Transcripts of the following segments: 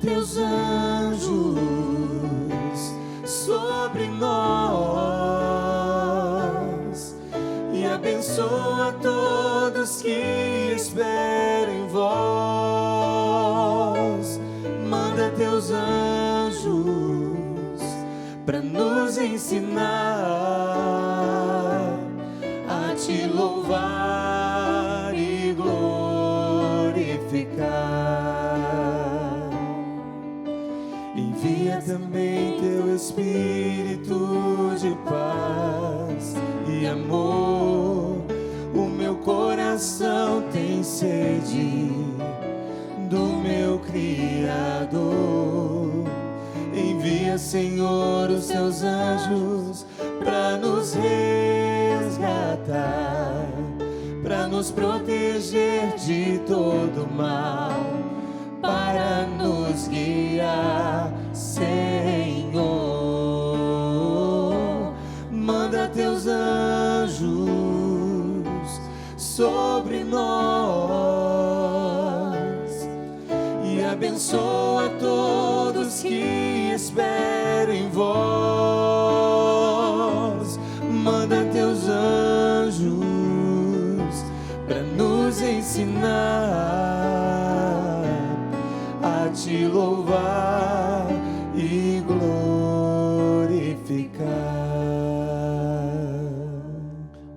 teus anjos sobre nós e abençoa todos que esperam em vós. Manda teus anjos para nos ensinar a te louvar e glorificar. Envia também teu Espírito de paz e amor. O meu coração tem sede do meu Criador. Envia, Senhor, os teus anjos para nos resgatar, para nos proteger de todo mal, para nos guiar, Senhor. Manda teus anjos sobre nós e abençoa todos que esperam em vós. Manda teus anjos para nos ensinar a te louvar e glorificar.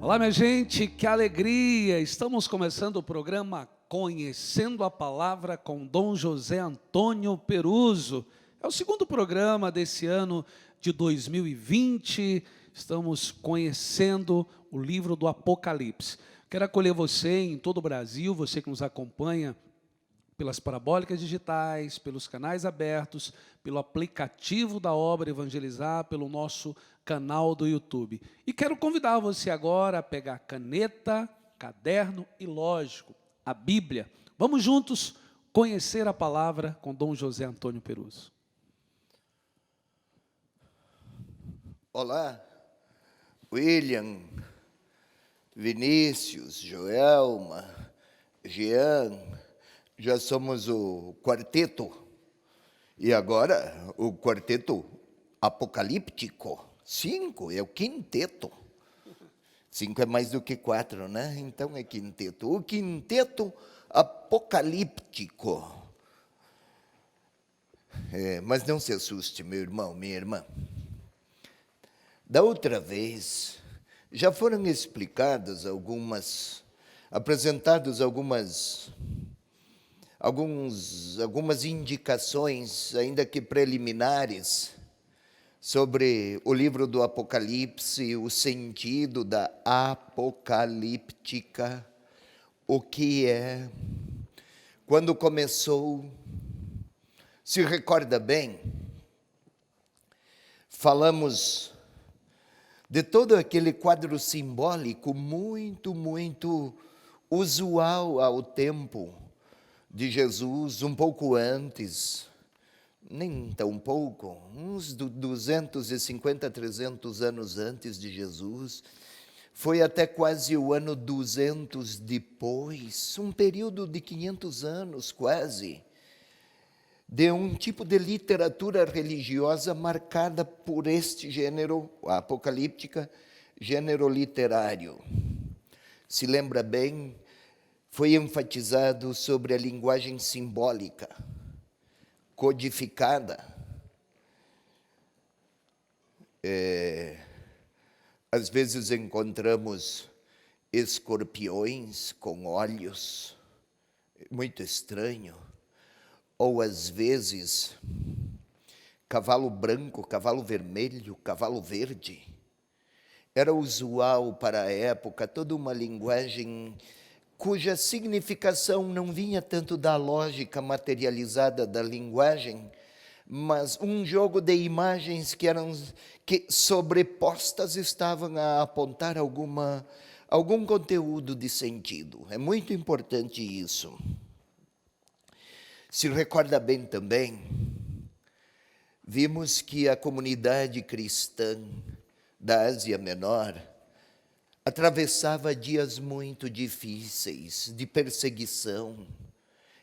Olá, minha gente, que alegria! Estamos começando o programa Conhecendo a Palavra com Dom José Antônio Peruso. É o segundo programa desse ano de 2020. Estamos conhecendo o livro do Apocalipse. Quero acolher você em todo o Brasil, você que nos acompanha pelas parabólicas digitais, pelos canais abertos, pelo aplicativo da Obra Evangelizar, pelo nosso canal do YouTube. E quero convidar você agora a pegar caneta, caderno e, lógico, a Bíblia. Vamos juntos conhecer a palavra com Dom José Antônio Peruso. Olá, William, Vinícius, Joelma, Jean, já somos o quarteto, e agora o quarteto apocalíptico. 5 é o quinteto. 5 é mais do que 4, né? Então é quinteto. O quinteto apocalíptico. Mas não se assuste, meu irmão, minha irmã. Da outra vez, já foram explicadas apresentadas algumas indicações, ainda que preliminares, sobre o livro do Apocalipse, o sentido da apocalíptica, o que é, quando começou. Se recorda bem, falamos de todo aquele quadro simbólico muito, muito usual ao tempo de Jesus, um pouco antes, nem tão pouco, uns 250, 300 anos antes de Jesus, foi até quase o ano 200 depois, um período de 500 anos quase, de um tipo de literatura religiosa marcada por este gênero, a apocalíptica, gênero literário. Se lembra bem, foi enfatizado sobre a linguagem simbólica, codificada. Às vezes encontramos escorpiões com olhos, muito estranho. Ou às vezes, cavalo branco, cavalo vermelho, cavalo verde. Era usual para a época toda uma linguagem cuja significação não vinha tanto da lógica materializada da linguagem, mas um jogo de imagens que sobrepostas estavam a apontar algum conteúdo de sentido. É muito importante isso. Se recorda bem também, vimos que a comunidade cristã da Ásia Menor atravessava dias muito difíceis de perseguição,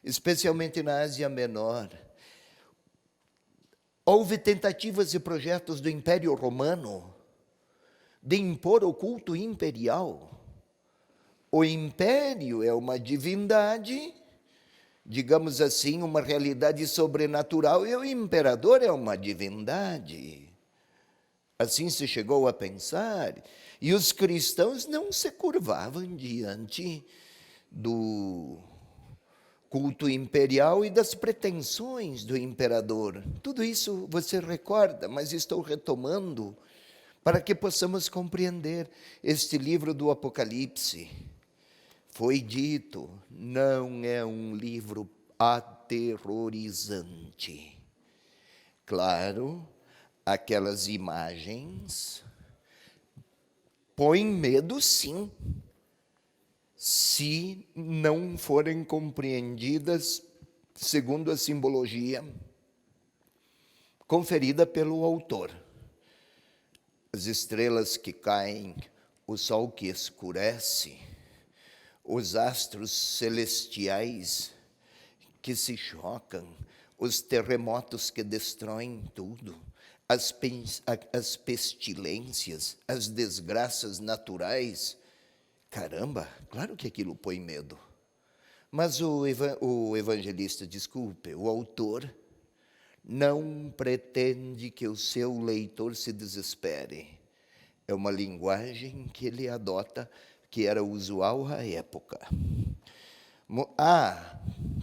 especialmente na Ásia Menor. Houve tentativas e projetos do Império Romano de impor o culto imperial. O império é uma divindade, digamos assim, uma realidade sobrenatural, e o imperador é uma divindade. Assim se chegou a pensar, e os cristãos não se curvavam diante do culto imperial e das pretensões do imperador. Tudo isso você recorda, mas estou retomando para que possamos compreender este livro do Apocalipse. Foi dito, não é um livro aterrorizante. Claro, aquelas imagens põem medo, sim, se não forem compreendidas segundo a simbologia conferida pelo autor. As estrelas que caem, o sol que escurece, os astros celestiais que se chocam, os terremotos que destroem tudo, as pestilências, as desgraças naturais. Caramba, claro que aquilo põe medo. Mas o evangelista, o autor, não pretende que o seu leitor se desespere. É uma linguagem que ele adota, que era usual à época.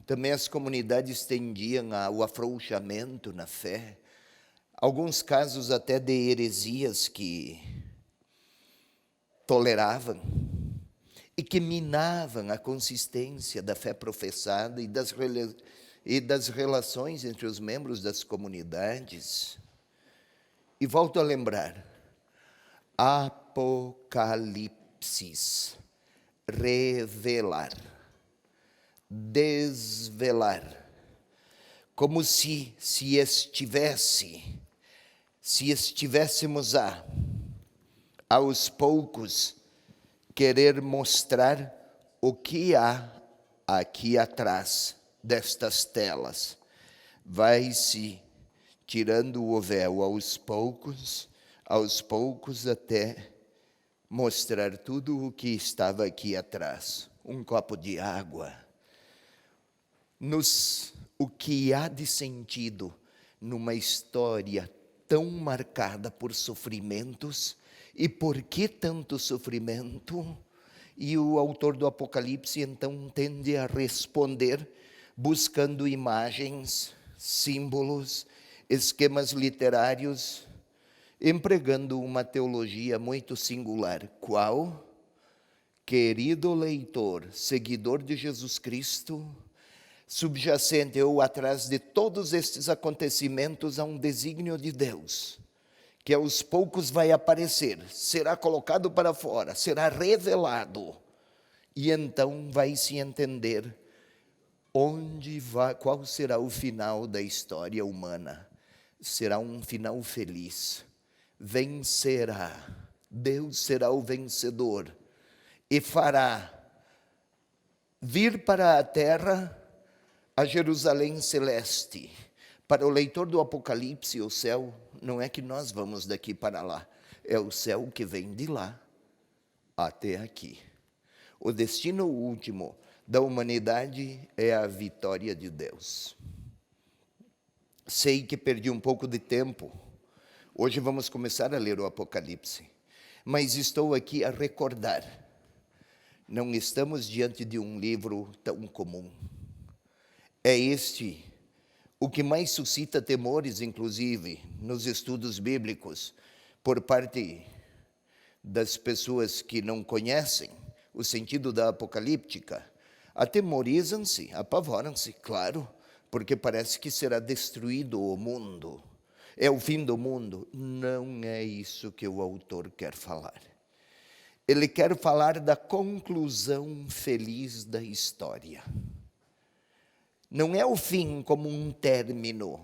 Também as comunidades tendiam ao afrouxamento na fé, alguns casos até de heresias que toleravam e que minavam a consistência da fé professada e das relações entre os membros das comunidades. E volto a lembrar, Apocalipse, revelar, desvelar, como se estivéssemos aos poucos querer mostrar o que há aqui atrás destas telas. Vai-se tirando o véu aos poucos até mostrar tudo o que estava aqui atrás. Um copo de água. O que há de sentido numa história tão marcada por sofrimentos, e por que tanto sofrimento? E o autor do Apocalipse então tende a responder buscando imagens, símbolos, esquemas literários, empregando uma teologia muito singular. Qual? Querido leitor, seguidor de Jesus Cristo, subjacente ou atrás de todos estes acontecimentos há um desígnio de Deus, que aos poucos vai aparecer, será colocado para fora, será revelado, e então vai se entender qual será o final da história humana. Será um final feliz, vencerá, Deus será o vencedor, e fará vir para a terra a Jerusalém celeste. Para o leitor do Apocalipse, o céu não é que nós vamos daqui para lá, é o céu que vem de lá até aqui. O destino último da humanidade é a vitória de Deus. Sei que perdi um pouco de tempo. Hoje vamos começar a ler o Apocalipse, mas estou aqui a recordar. Não estamos diante de um livro tão comum. É este o que mais suscita temores, inclusive, nos estudos bíblicos, por parte das pessoas que não conhecem o sentido da apocalíptica. Atemorizam-se, apavoram-se, claro, porque parece que será destruído o mundo. É o fim do mundo. Não é isso que o autor quer falar. Ele quer falar da conclusão feliz da história. Não é o fim como um término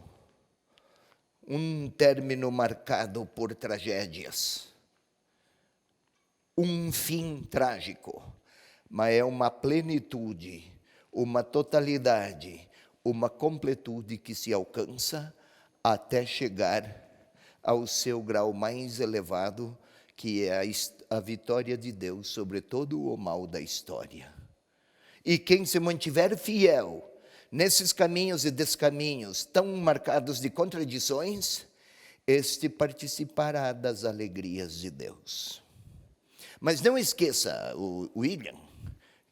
marcado por tragédias, um fim trágico, mas é uma plenitude, uma totalidade, uma completude que se alcança até chegar ao seu grau mais elevado, que é a vitória de Deus sobre todo o mal da história. E quem se mantiver fiel nesses caminhos e descaminhos tão marcados de contradições, este participará das alegrias de Deus. Mas não esqueça, o William,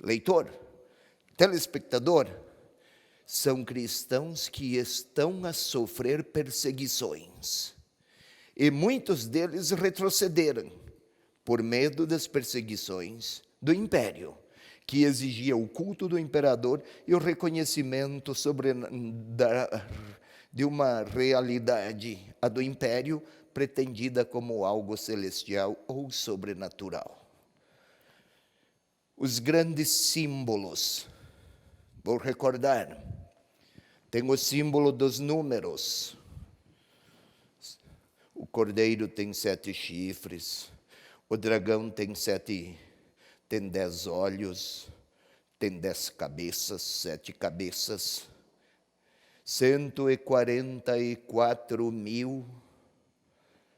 leitor, telespectador, são cristãos que estão a sofrer perseguições. E muitos deles retrocederam por medo das perseguições do império, que exigia o culto do imperador e o reconhecimento de uma realidade, a do império, pretendida como algo celestial ou sobrenatural. Os grandes símbolos, vou recordar, tem o símbolo dos números. O cordeiro tem 7 chifres, o dragão tem 10 olhos, tem 10 cabeças, 7 cabeças, 144 mil,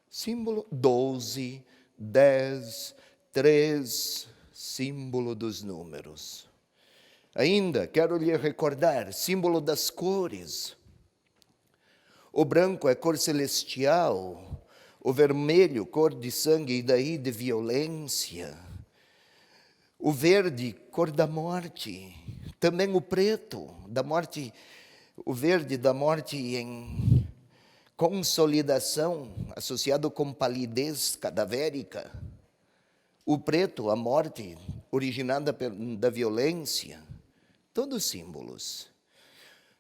símbolo 12, 10, 3, símbolo dos números. Ainda quero lhe recordar, símbolo das cores. O branco é cor celestial, o vermelho, cor de sangue e daí de violência. O verde, cor da morte. Também o preto, da morte, o verde da morte em consolidação, associado com palidez cadavérica. O preto, a morte, originada da violência. Todos símbolos.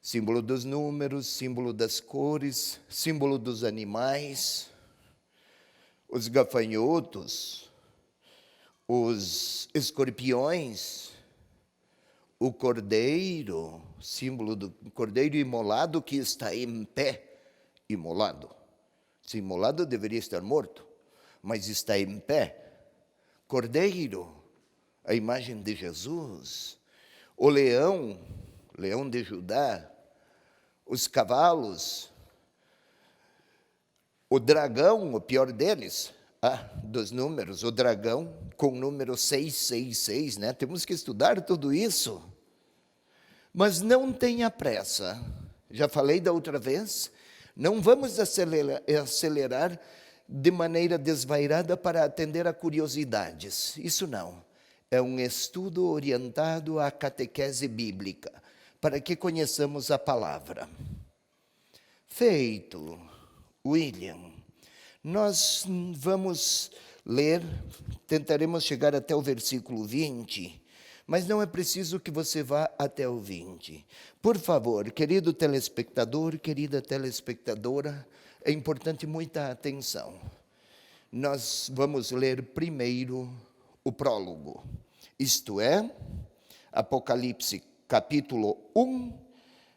Símbolo dos números, símbolo das cores, símbolo dos animais, os gafanhotos, os escorpiões, o cordeiro, símbolo do cordeiro imolado que está em pé, imolado. Se imolado deveria estar morto, mas está em pé. Cordeiro, a imagem de Jesus. O leão, leão de Judá, os cavalos, o dragão, o pior deles, dos números, o dragão com o número 666, né? Temos que estudar tudo isso. Mas não tenha pressa, já falei da outra vez, não vamos acelerar de maneira desvairada para atender a curiosidades, isso não. É um estudo orientado à catequese bíblica, para que conheçamos a palavra. Feito, William, nós vamos ler, tentaremos chegar até o versículo 20, mas não é preciso que você vá até o 20. Por favor, querido telespectador, querida telespectadora, é importante muita atenção. Nós vamos ler primeiro o prólogo, isto é, Apocalipse capítulo 1,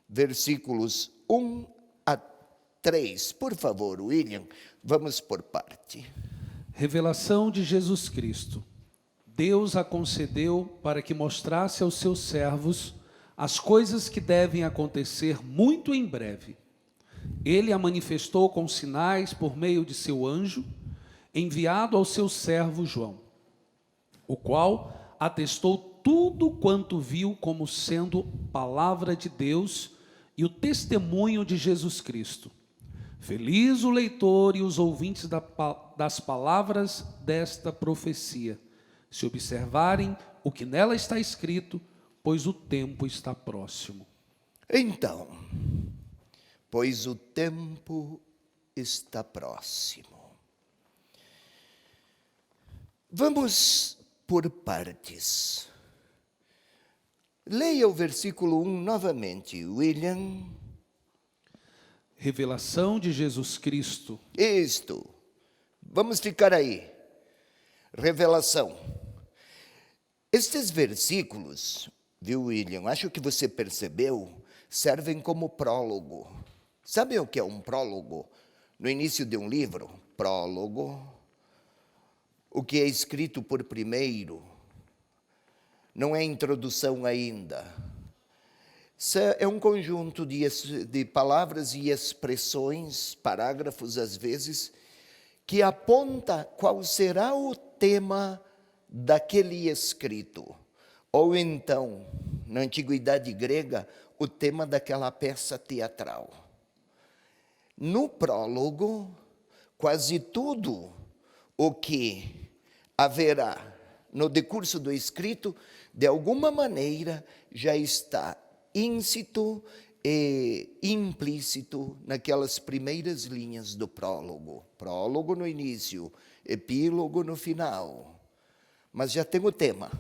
versículos 1 a 3. Por favor, William, vamos por parte. Revelação de Jesus Cristo. Deus a concedeu para que mostrasse aos seus servos as coisas que devem acontecer muito em breve. Ele a manifestou com sinais por meio de seu anjo, enviado ao seu servo João, o qual atestou tudo quanto viu como sendo palavra de Deus e o testemunho de Jesus Cristo. Feliz o leitor e os ouvintes das palavras desta profecia, se observarem o que nela está escrito, pois o tempo está próximo. Então, pois o tempo está próximo. Vamos por partes. Leia o versículo 1 novamente, William. Revelação de Jesus Cristo. Isto. Vamos ficar aí. Revelação. Estes versículos, viu, William? Acho que você percebeu, servem como prólogo. Sabe o que é um prólogo? No início de um livro, prólogo. O que é escrito por primeiro, não é introdução ainda. É um conjunto de palavras e expressões, parágrafos às vezes, que aponta qual será o tema daquele escrito. Ou então, na antiguidade grega, o tema daquela peça teatral. No prólogo, quase tudo o que haverá no decurso do escrito, de alguma maneira, já está íncito e implícito naquelas primeiras linhas do prólogo. Prólogo no início, epílogo no final. Mas já tem o tema.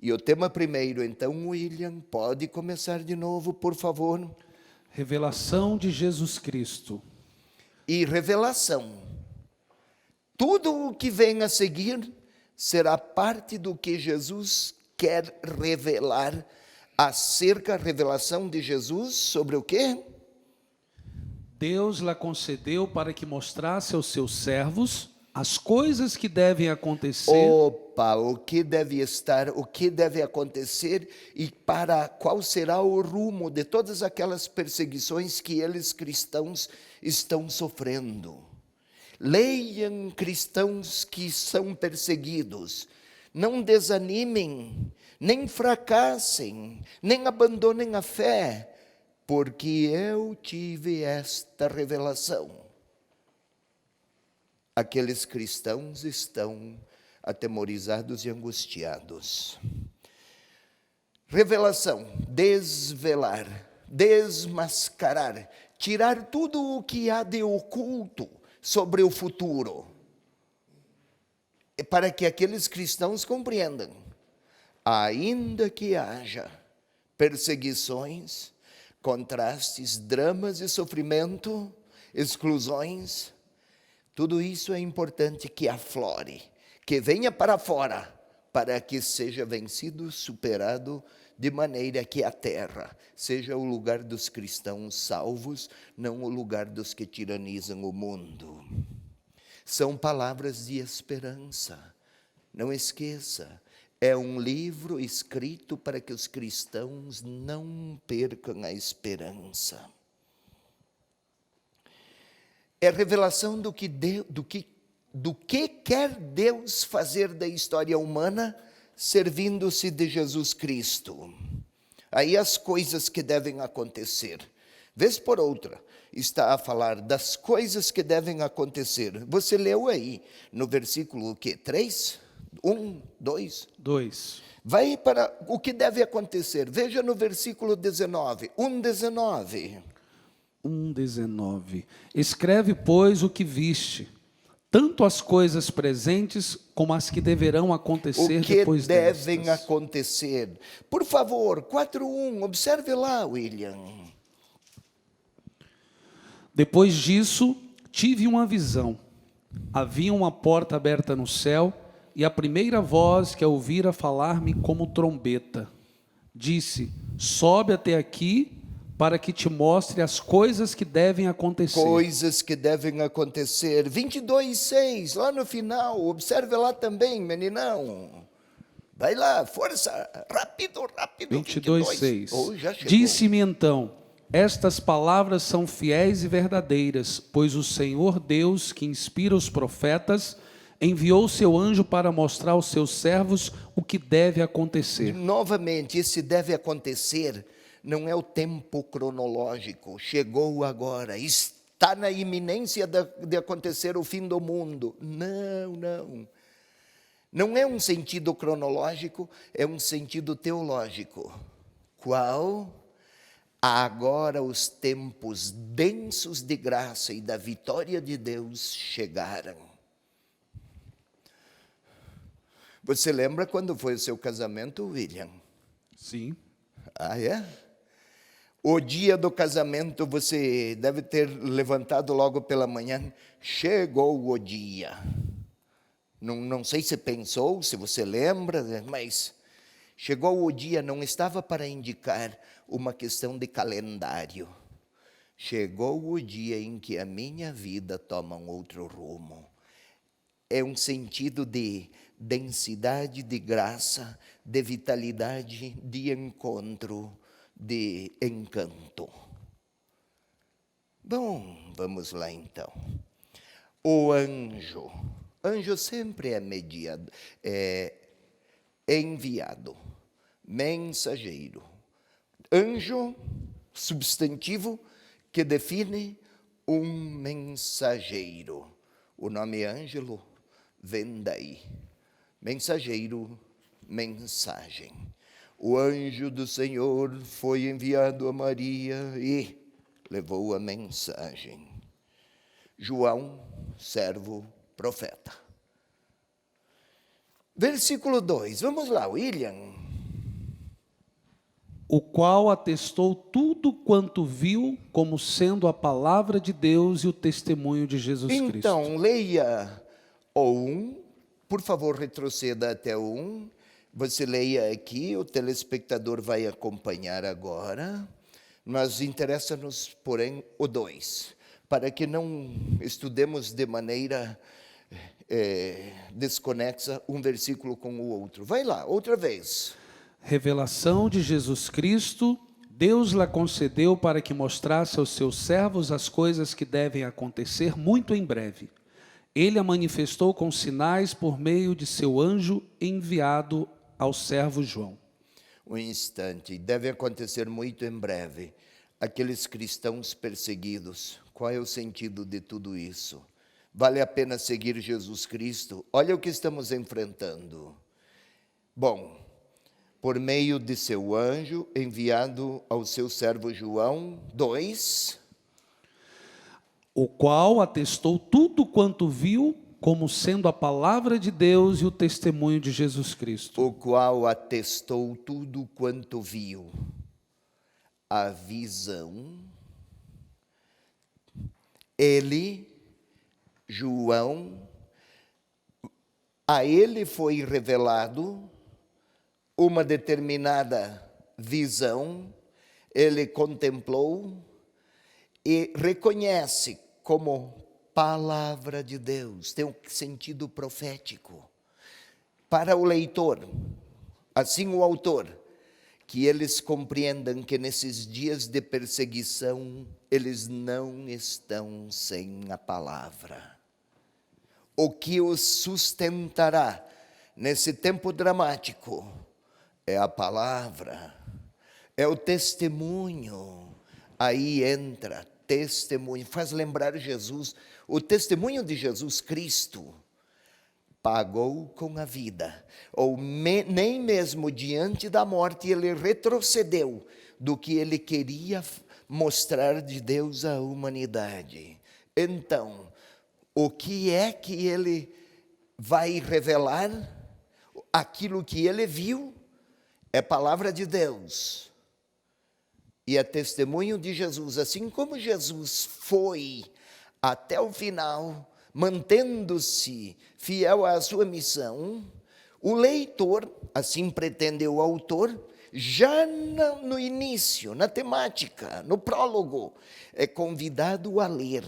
E o tema primeiro, então, William, pode começar de novo, por favor. Revelação de Jesus Cristo. E revelação. Tudo o que vem a seguir será parte do que Jesus quer revelar acerca da revelação de Jesus sobre o quê? Deus lhe concedeu para que mostrasse aos seus servos as coisas que devem acontecer. Opa, o que deve estar, o que deve acontecer e para qual será o rumo de todas aquelas perseguições que eles cristãos estão sofrendo. Leiam, cristãos que são perseguidos, não desanimem, nem fracassem, nem abandonem a fé, porque eu tive esta revelação. Aqueles cristãos estão atemorizados e angustiados. Revelação, desvelar, desmascarar, tirar tudo o que há de oculto sobre o futuro, para que aqueles cristãos compreendam, ainda que haja perseguições, contrastes, dramas e sofrimento, exclusões, tudo isso é importante que aflore, que venha para fora, para que seja vencido, superado, de maneira que a terra seja o lugar dos cristãos salvos, não o lugar dos que tiranizam o mundo. São palavras de esperança. Não esqueça, é um livro escrito para que os cristãos não percam a esperança. É revelação do que quer Deus fazer da história humana, servindo-se de Jesus Cristo. Aí as coisas que devem acontecer. Vez por outra, está a falar das coisas que devem acontecer. Você leu aí, no versículo o quê? 3? 1, 2? 2. Vai para o que deve acontecer. Veja no versículo 19. 1:19. 1:19. Escreve, pois, o que viste, tanto as coisas presentes como as que deverão acontecer depois O que devem destas. acontecer. Por favor, 4:1, observe lá, William. Depois disso, tive uma visão. Havia uma porta aberta no céu, e a primeira voz que a ouvira falar-me como trombeta, disse: sobe até aqui, para que te mostre as coisas que devem acontecer. Coisas que devem acontecer. 22:6, lá no final, observe lá também, meninão. Vai lá, força, rápido, rápido. 22:6. Oh, já chegou. Disse-me então: estas palavras são fiéis e verdadeiras, pois o Senhor Deus, que inspira os profetas, enviou seu anjo para mostrar aos seus servos o que deve acontecer. Novamente, esse deve acontecer não é o tempo cronológico, chegou agora, está na iminência de acontecer o fim do mundo. Não, não. Não é um sentido cronológico, é um sentido teológico. Qual? Agora os tempos densos de graça e da vitória de Deus chegaram. Você lembra quando foi o seu casamento, William? Sim. Ah, é? O dia do casamento você deve ter levantado logo pela manhã. Chegou o dia. Não sei se pensou, se você lembra, mas chegou o dia, não estava para indicar uma questão de calendário. Chegou o dia em que a minha vida toma um outro rumo. É um sentido de densidade, de graça, de vitalidade, de encontro, de encanto. Bom, vamos lá então. O anjo. Anjo sempre é enviado, mensageiro. Anjo, substantivo que define um mensageiro. O nome Ângelo vem daí. Mensageiro, mensagem. O anjo do Senhor foi enviado a Maria e levou a mensagem. João, servo, profeta. Versículo 2, vamos lá, William. O qual atestou tudo quanto viu como sendo a palavra de Deus e o testemunho de Jesus Cristo. Então, leia o 1, por favor, retroceda até o 1. Você leia aqui, o telespectador vai acompanhar agora. Mas interessa-nos, porém, o 2, para que não estudemos de maneira desconexa um versículo com o outro. Vai lá, outra vez. Revelação de Jesus Cristo, Deus lhe concedeu para que mostrasse aos seus servos as coisas que devem acontecer muito em breve. Ele a manifestou com sinais por meio de seu anjo enviado ao servo João. Um instante, deve acontecer muito em breve. Aqueles cristãos perseguidos, qual é o sentido de tudo isso? Vale a pena seguir Jesus Cristo? Olha o que estamos enfrentando. Bom, por meio de seu anjo enviado ao seu servo João, 2. O qual atestou tudo quanto viu como sendo a palavra de Deus e o testemunho de Jesus Cristo. O qual atestou tudo quanto viu. A visão. Ele, João, a ele foi revelado uma determinada visão, ele contemplou e reconhece como palavra de Deus, tem um sentido profético. Para o leitor, assim o autor, que eles compreendam que nesses dias de perseguição, eles não estão sem a palavra. O que os sustentará nesse tempo dramático é a palavra, é o testemunho. Aí entra testemunho, faz lembrar Jesus, o testemunho de Jesus Cristo. Pagou com a vida, ou nem mesmo diante da morte ele retrocedeu do que ele queria mostrar de Deus à humanidade. Então, o que é que ele vai revelar? Aquilo que ele viu é palavra de Deus e é testemunho de Jesus. Assim como Jesus foi até o final, mantendo-se fiel à sua missão, o leitor, assim pretende o autor, já no início, na temática, no prólogo, é convidado a ler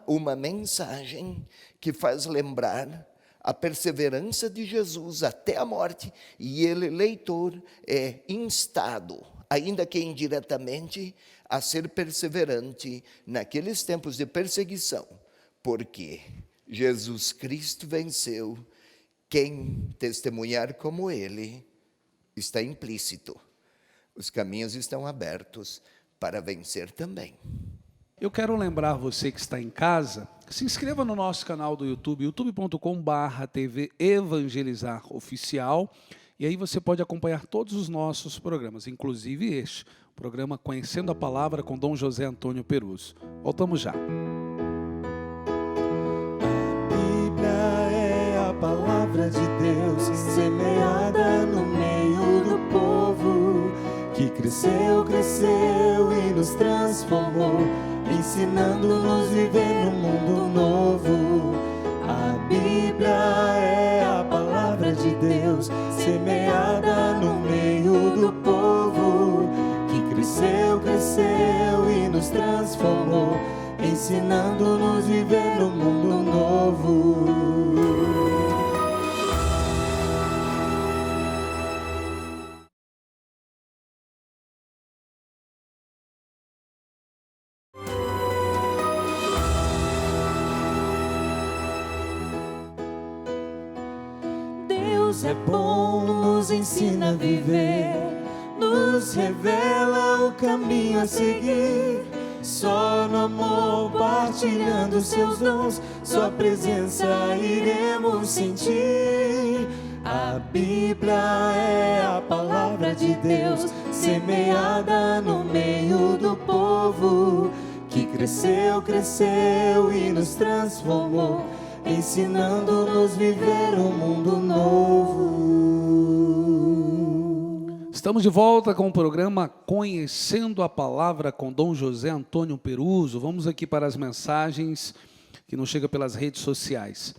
uma mensagem que faz lembrar a perseverança de Jesus até a morte, e ele, leitor, é instado, ainda que indiretamente, a ser perseverante naqueles tempos de perseguição, porque Jesus Cristo venceu. Quem testemunhar como ele está implícito. Os caminhos estão abertos para vencer também. Eu quero lembrar você que está em casa, se inscreva no nosso canal do YouTube, youtube.com/TV Evangelizar Oficial, e aí você pode acompanhar todos os nossos programas, inclusive este, o programa Conhecendo a Palavra com Dom José Antônio Peruso. Voltamos já. A palavra de Deus semeada no meio do povo, que cresceu, cresceu e nos transformou, ensinando-nos a viver num mundo novo. A Bíblia é a palavra de Deus semeada no meio do povo, que cresceu, cresceu e nos transformou, ensinando-nos a viver num mundo novo. Deus é bom, nos ensina a viver, nos revela o caminho a seguir. Só no amor, partilhando seus dons, sua presença iremos sentir. A Bíblia é a palavra de Deus, semeada no meio do povo, que cresceu, cresceu e nos transformou, ensinando-nos viver um mundo novo. Estamos de volta com o programa Conhecendo a Palavra com Dom José Antônio Peruso. Vamos aqui para as mensagens que nos chegam pelas redes sociais.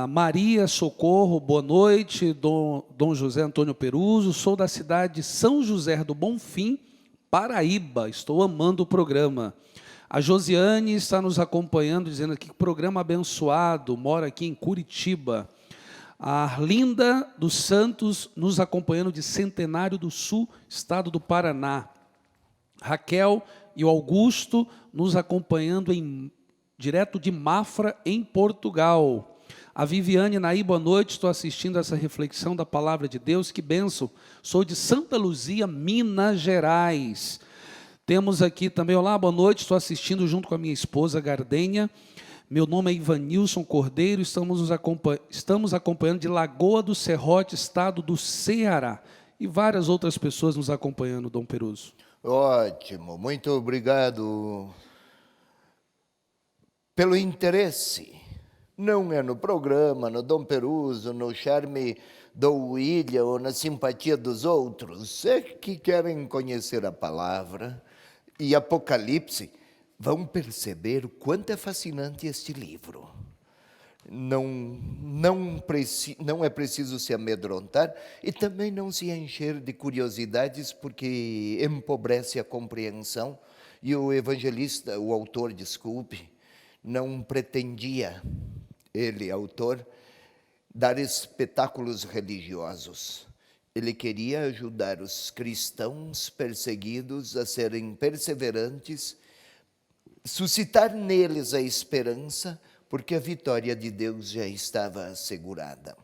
Maria Socorro, boa noite, Dom José Antônio Peruso. Sou da cidade de São José do Bonfim, Paraíba. Estou amando o programa. A Josiane está nos acompanhando, dizendo aqui que programa abençoado, mora aqui em Curitiba. A Arlinda dos Santos nos acompanhando de Centenário do Sul, estado do Paraná. Raquel e o Augusto nos acompanhando direto de Mafra, em Portugal. A Viviane Naí, boa noite, estou assistindo essa reflexão da Palavra de Deus, que bênção. Sou de Santa Luzia, Minas Gerais. Temos aqui também, olá, boa noite, estou assistindo junto com a minha esposa Gardenha. Meu nome é Ivanilson Cordeiro, estamos acompanhando de Lagoa do Serrote, estado do Ceará. E várias outras pessoas nos acompanhando, Dom Peruso. Ótimo, muito obrigado pelo interesse. Não é no programa, no Dom Peruso, no charme do William ou na simpatia dos outros. É que querem conhecer a palavra e Apocalipse. Vão perceber o quanto é fascinante este livro. Não é preciso se amedrontar e também não se encher de curiosidades, porque empobrece a compreensão. E o evangelista, o autor, desculpe, não pretendia, ele, autor, dar espetáculos religiosos. Ele queria ajudar os cristãos perseguidos a serem perseverantes, suscitar neles a esperança, porque a vitória de Deus já estava assegurada.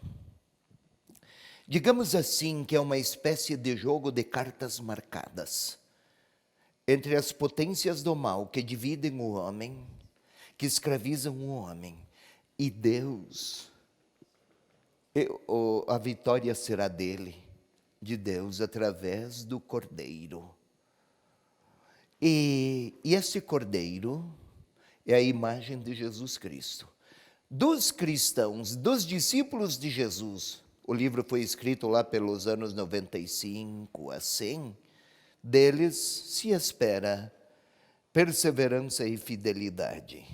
Digamos assim que é uma espécie de jogo de cartas marcadas entre as potências do mal que dividem o homem, que escravizam o homem, e Deus. A vitória será dele, de Deus, através do Cordeiro. E esse Cordeiro é a imagem de Jesus Cristo. Dos cristãos, dos discípulos de Jesus, o livro foi escrito lá pelos anos 95 a 100, deles se espera perseverança e fidelidade.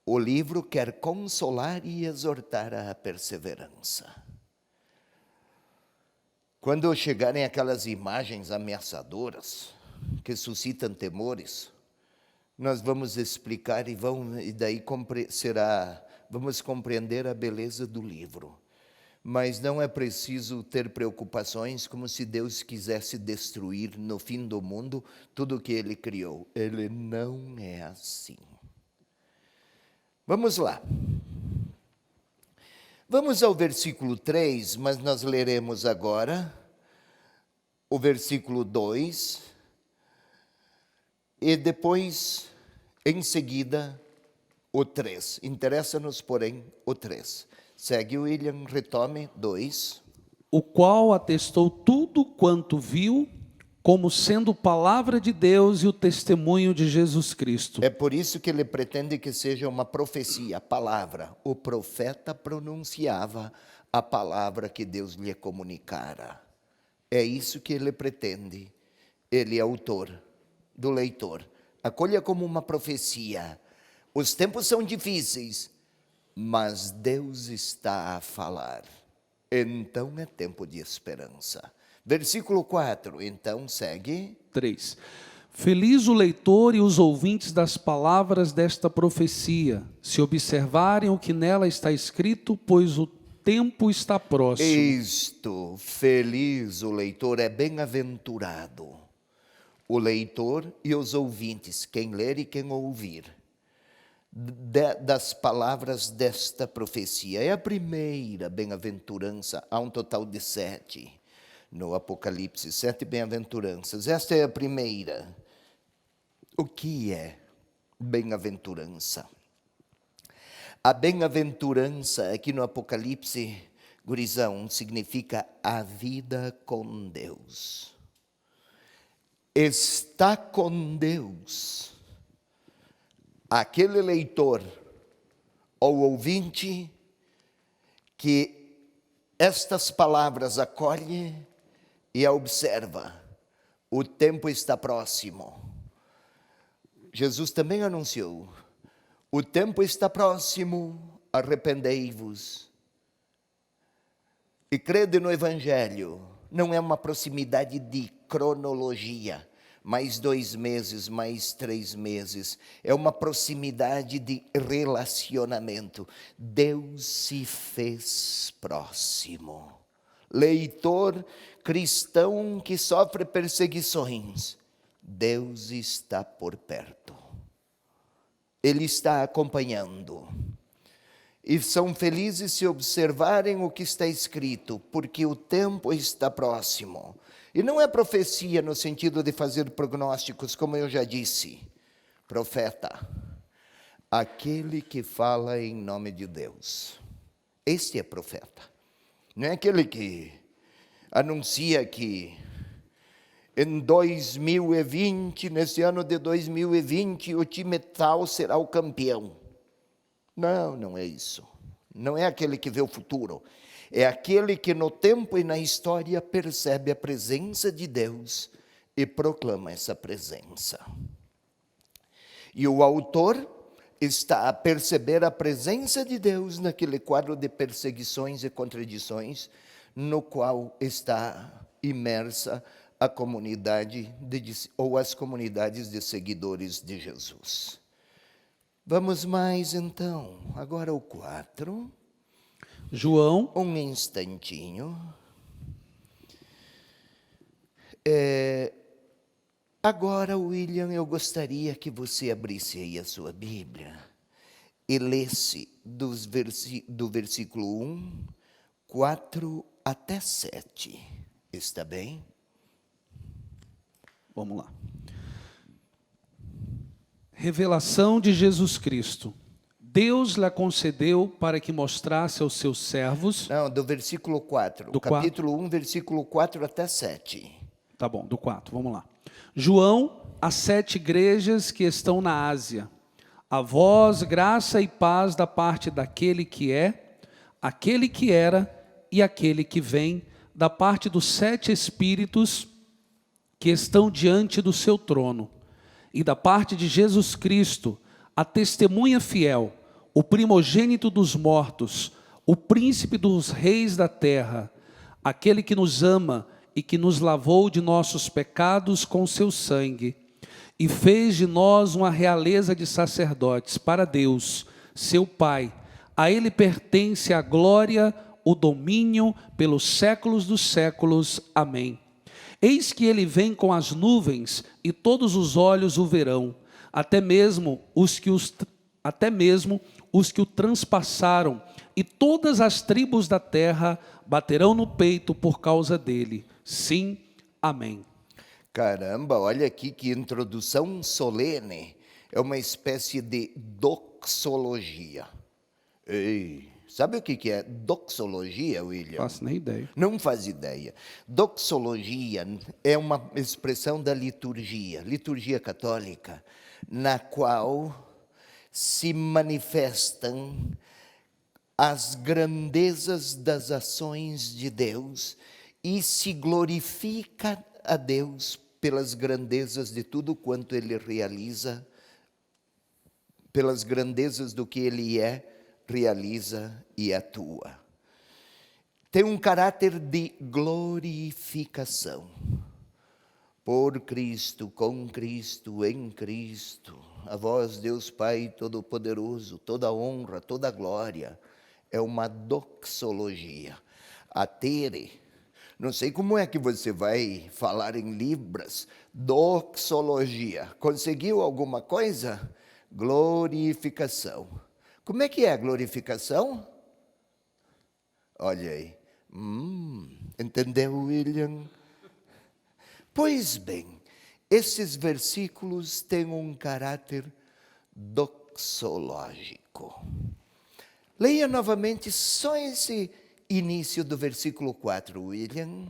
O livro quer consolar e exortar à perseverança. Quando chegarem aquelas imagens ameaçadoras, que suscitam temores, nós vamos explicar vamos compreender a beleza do livro. Mas não é preciso ter preocupações como se Deus quisesse destruir no fim do mundo tudo o que Ele criou. Ele não é assim. Vamos lá. Vamos ao versículo 3, mas nós leremos agora o versículo 2. E depois, em seguida, o 3. Interessa-nos, porém, o 3. Segue, William, retome 2. O qual atestou tudo quanto viu, como sendo palavra de Deus e o testemunho de Jesus Cristo. É por isso que ele pretende que seja uma profecia, a palavra. O profeta pronunciava a palavra que Deus lhe comunicara. É isso que ele pretende. Ele é autor do leitor. Acolha como uma profecia. Os tempos são difíceis, mas Deus está a falar. Então é tempo de esperança. Versículo 4, então segue. 3. Feliz o leitor e os ouvintes das palavras desta profecia, se observarem o que nela está escrito, pois o tempo está próximo. Feliz o leitor, é bem-aventurado o leitor e os ouvintes, quem ler e quem ouvir. das palavras desta profecia. É a primeira bem-aventurança, há um total de 7 no Apocalipse, 7 bem-aventuranças. Esta é a primeira. O que é bem-aventurança? A bem-aventurança aqui no Apocalipse, gurizão, significa a vida com Deus. Está com Deus. Aquele leitor ou ouvinte que estas palavras acolhe e a observa. O tempo está próximo. Jesus também anunciou: o tempo está próximo, arrependei-vos. E crede no Evangelho. Não é uma proximidade de cronologia, mais 2 meses, mais 3 meses. É uma proximidade de relacionamento. Deus se fez próximo. Leitor cristão que sofre perseguições, Deus está por perto. Ele está acompanhando. E são felizes se observarem o que está escrito, porque o tempo está próximo. E não é profecia no sentido de fazer prognósticos, como eu já disse. Profeta, aquele que fala em nome de Deus. Este é profeta. Não é aquele que anuncia que em 2020, nesse ano de 2020, o time tal será o campeão. Não, não é isso. Não é aquele que vê o futuro. É aquele que no tempo e na história percebe a presença de Deus e proclama essa presença. E o autor está a perceber a presença de Deus naquele quadro de perseguições e contradições no qual está imersa a comunidade ou as comunidades de seguidores de Jesus. Vamos mais então, agora o 4. João. Um instantinho. Agora, William, eu gostaria que você abrisse aí a sua Bíblia e lesse do versículo 1, 4 até 7. Está bem? Vamos lá. Revelação de Jesus Cristo. Deus lhe concedeu para que mostrasse aos seus servos... Não, do versículo 4. Do capítulo 1, versículo 4 até 7. Tá bom, do 4, vamos lá. João, às 7 igrejas que estão na Ásia. A vós, graça e paz da parte daquele que é, aquele que era e aquele que vem, da parte dos 7 Espíritos que estão diante do seu trono, e da parte de Jesus Cristo, a testemunha fiel, o primogênito dos mortos, o príncipe dos reis da terra, aquele que nos ama e que nos lavou de nossos pecados com seu sangue, e fez de nós uma realeza de sacerdotes para Deus, seu Pai. A ele pertence a glória, o domínio pelos séculos dos séculos. Amém. Eis que ele vem com as nuvens, e todos os olhos o verão, até mesmo os que o transpassaram, e todas as tribos da terra baterão no peito por causa dele. Sim, amém. Caramba, olha aqui que introdução solene. É uma espécie de doxologia. Ei, sabe o que é doxologia, William? Faço nem ideia. Não faz ideia. Doxologia é uma expressão da liturgia católica, na qual se manifestam as grandezas das ações de Deus e se glorifica a Deus pelas grandezas de tudo quanto Ele realiza, pelas grandezas do que Ele é, realiza e atua. Tem um caráter de glorificação. Por Cristo, com Cristo, em Cristo, a vós, Deus Pai Todo-Poderoso, toda honra, toda glória, é uma doxologia. A tere, não sei como é que você vai falar em libras, doxologia. Conseguiu alguma coisa? Glorificação. Como é que é a glorificação? Olha aí. Entendeu, William? Pois bem, esses versículos têm um caráter doxológico. Leia novamente só esse início do versículo 4, William.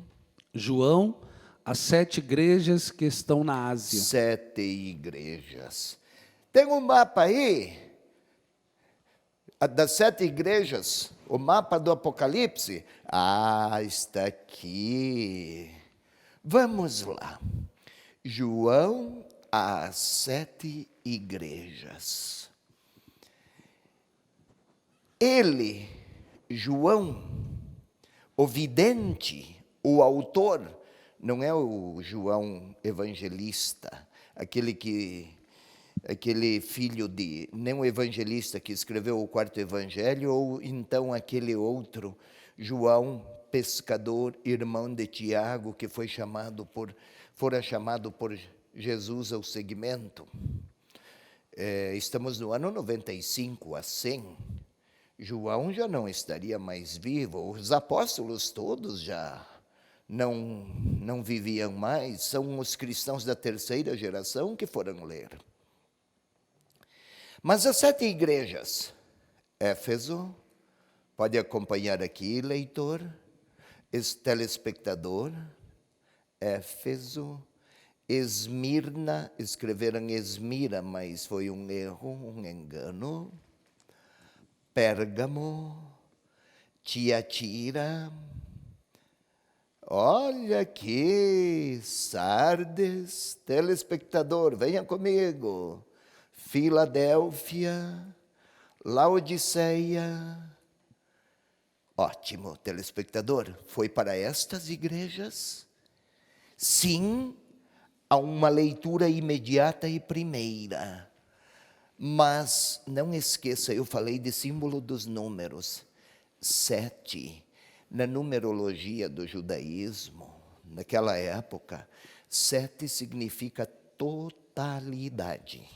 João, as 7 igrejas que estão na Ásia. 7 igrejas. Tem um mapa aí, das 7 igrejas, o mapa do Apocalipse. Está aqui. Vamos lá. João, as 7 igrejas. Ele, João, o vidente, o autor, não é o João evangelista, aquele filho de, nem o evangelista que escreveu o 4º evangelho, ou então aquele outro, João, pescador, irmão de Tiago, que fora chamado por Jesus ao seguimento. Estamos no ano 95 a 100. João já não estaria mais vivo, os apóstolos todos já não viviam mais, são os cristãos da 3ª geração que foram ler. Mas as 7 igrejas, Éfeso, pode acompanhar aqui, leitor, telespectador, Éfeso, Esmirna, escreveram Esmira, mas foi um erro, um engano, Pérgamo, Tiatira, olha aqui, Sardes, telespectador, venha comigo, Filadélfia, Laodiceia. Ótimo, telespectador, foi para estas igrejas? Sim, há uma leitura imediata e primeira. Mas não esqueça, eu falei de símbolo dos números. 7, na numerologia do judaísmo, naquela época, 7 significa totalidade.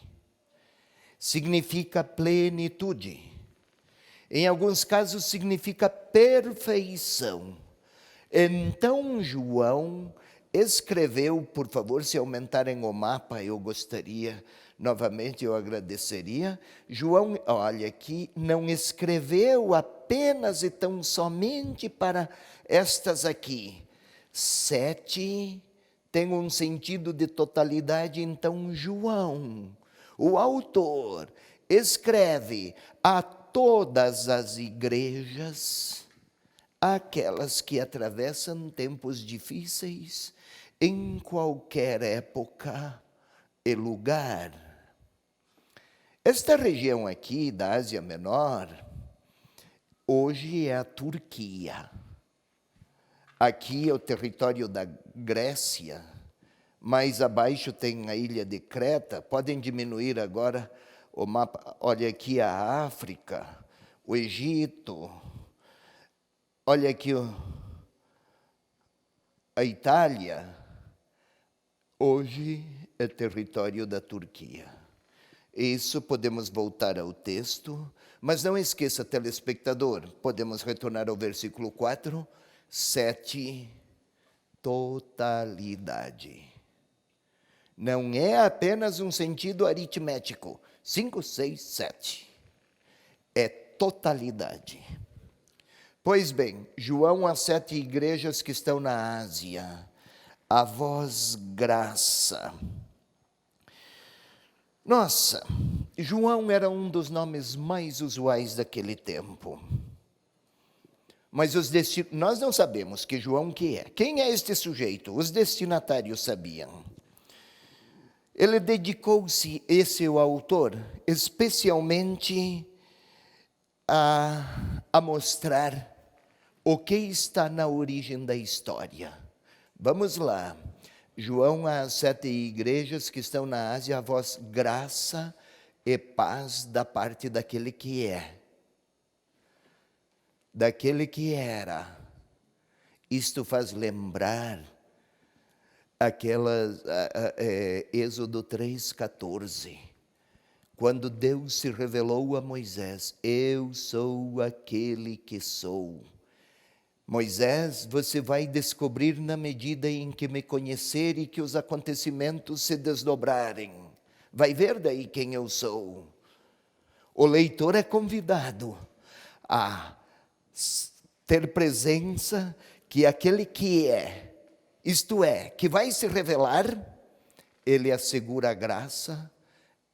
Significa plenitude. Em alguns casos significa perfeição. Então João escreveu, por favor, se aumentarem o mapa, eu gostaria, novamente eu agradeceria. João, olha aqui, não escreveu apenas e tão somente para estas aqui. 7 tem um sentido de totalidade, então João, o autor, escreve a todas as igrejas, aquelas que atravessam tempos difíceis, em qualquer época e lugar. Esta região aqui da Ásia Menor, hoje é a Turquia. Aqui é o território da Grécia, mais abaixo tem a ilha de Creta. Podem diminuir agora o mapa. Olha aqui a África, o Egito. Olha aqui a Itália. Hoje é território da Turquia. Isso podemos voltar ao texto, mas não esqueça, telespectador, podemos retornar ao versículo 4, 7, totalidade. Não é apenas um sentido aritmético, 5, 6, 7. É totalidade. Pois bem, João, as 7 igrejas que estão na Ásia, a vós graça. Nossa, João era um dos nomes mais usuais daquele tempo. Mas nós não sabemos que João que é. Quem é este sujeito? Os destinatários sabiam. Ele dedicou-se, esse o autor, especialmente a mostrar o que está na origem da história. Vamos lá. João, às 7 igrejas que estão na Ásia, a vós graça e paz da parte daquele que é, daquele que era. Isto faz lembrar aquelas Êxodo 3,14, Quando Deus se revelou a Moisés, eu sou aquele que sou. Moisés, você vai descobrir na medida em que me conhecer e que os acontecimentos se desdobrarem. Vai ver daí quem eu sou. O leitor é convidado a ter presença que aquele que é, isto é, que vai se revelar, ele assegura graça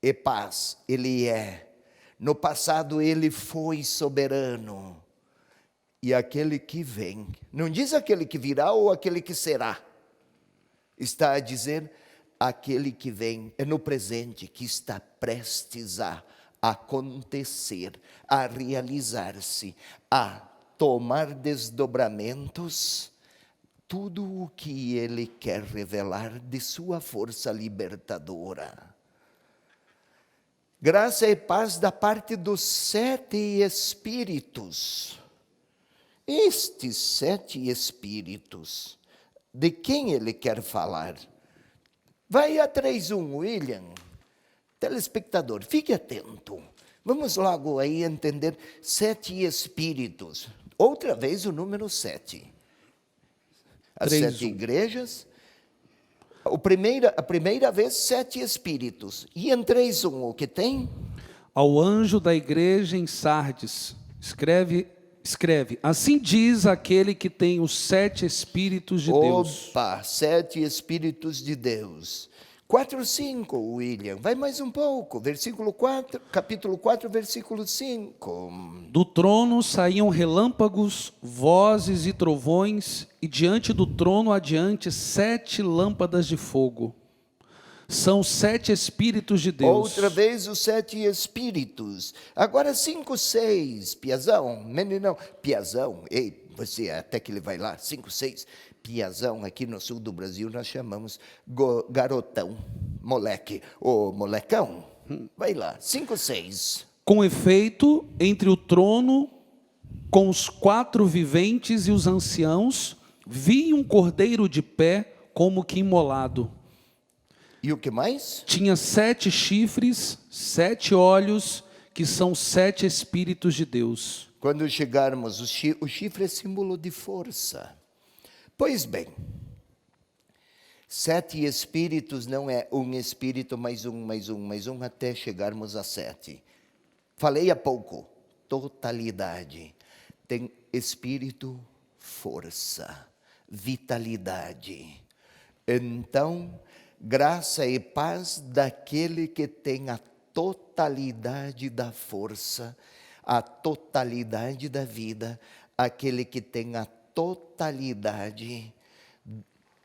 e paz. Ele é. No passado ele foi soberano. E aquele que vem, não diz aquele que virá ou aquele que será. Está a dizer aquele que vem, é no presente, que está prestes a acontecer, a realizar-se, a tomar desdobramentos, tudo o que ele quer revelar de sua força libertadora. Graça e paz da parte dos 7 Espíritos. Estes 7 Espíritos, de quem ele quer falar? Vai a 3:1, William. Telespectador, fique atento. Vamos logo aí entender 7 Espíritos. Outra vez o número 7. As 7 igrejas. A primeira vez, 7 Espíritos. E em 3:1, o que tem? Ao anjo da igreja em Sardes, escreve, assim diz aquele que tem os 7 Espíritos de Deus. Opa, 7 Espíritos de Deus. 4:5, William, vai mais um pouco, versículo 4, capítulo 4, versículo 5. Do trono saíam relâmpagos, vozes e trovões, e diante do trono adiante 7 lâmpadas de fogo. São 7 Espíritos de Deus. Outra vez os 7 Espíritos. Agora 5:6, Piazão, meninão, Piazão, ei, você até que ele vai lá, 5:6. Piazão, aqui no sul do Brasil, nós chamamos garotão, moleque, ou molecão. Vai lá, 5:6. Com efeito, entre o trono, com os 4 viventes e os anciãos, vi um cordeiro de pé, como que imolado. E o que mais? Tinha 7 chifres, 7 olhos, que são 7 Espíritos de Deus. Quando chegarmos, o chifre é símbolo de força. Pois bem, 7 Espíritos não é um Espírito mais um, até chegarmos a 7. Falei há pouco, totalidade. Tem Espírito, força, vitalidade. Então, graça e paz daquele que tem a totalidade da força, a totalidade da vida, aquele que tem a totalidade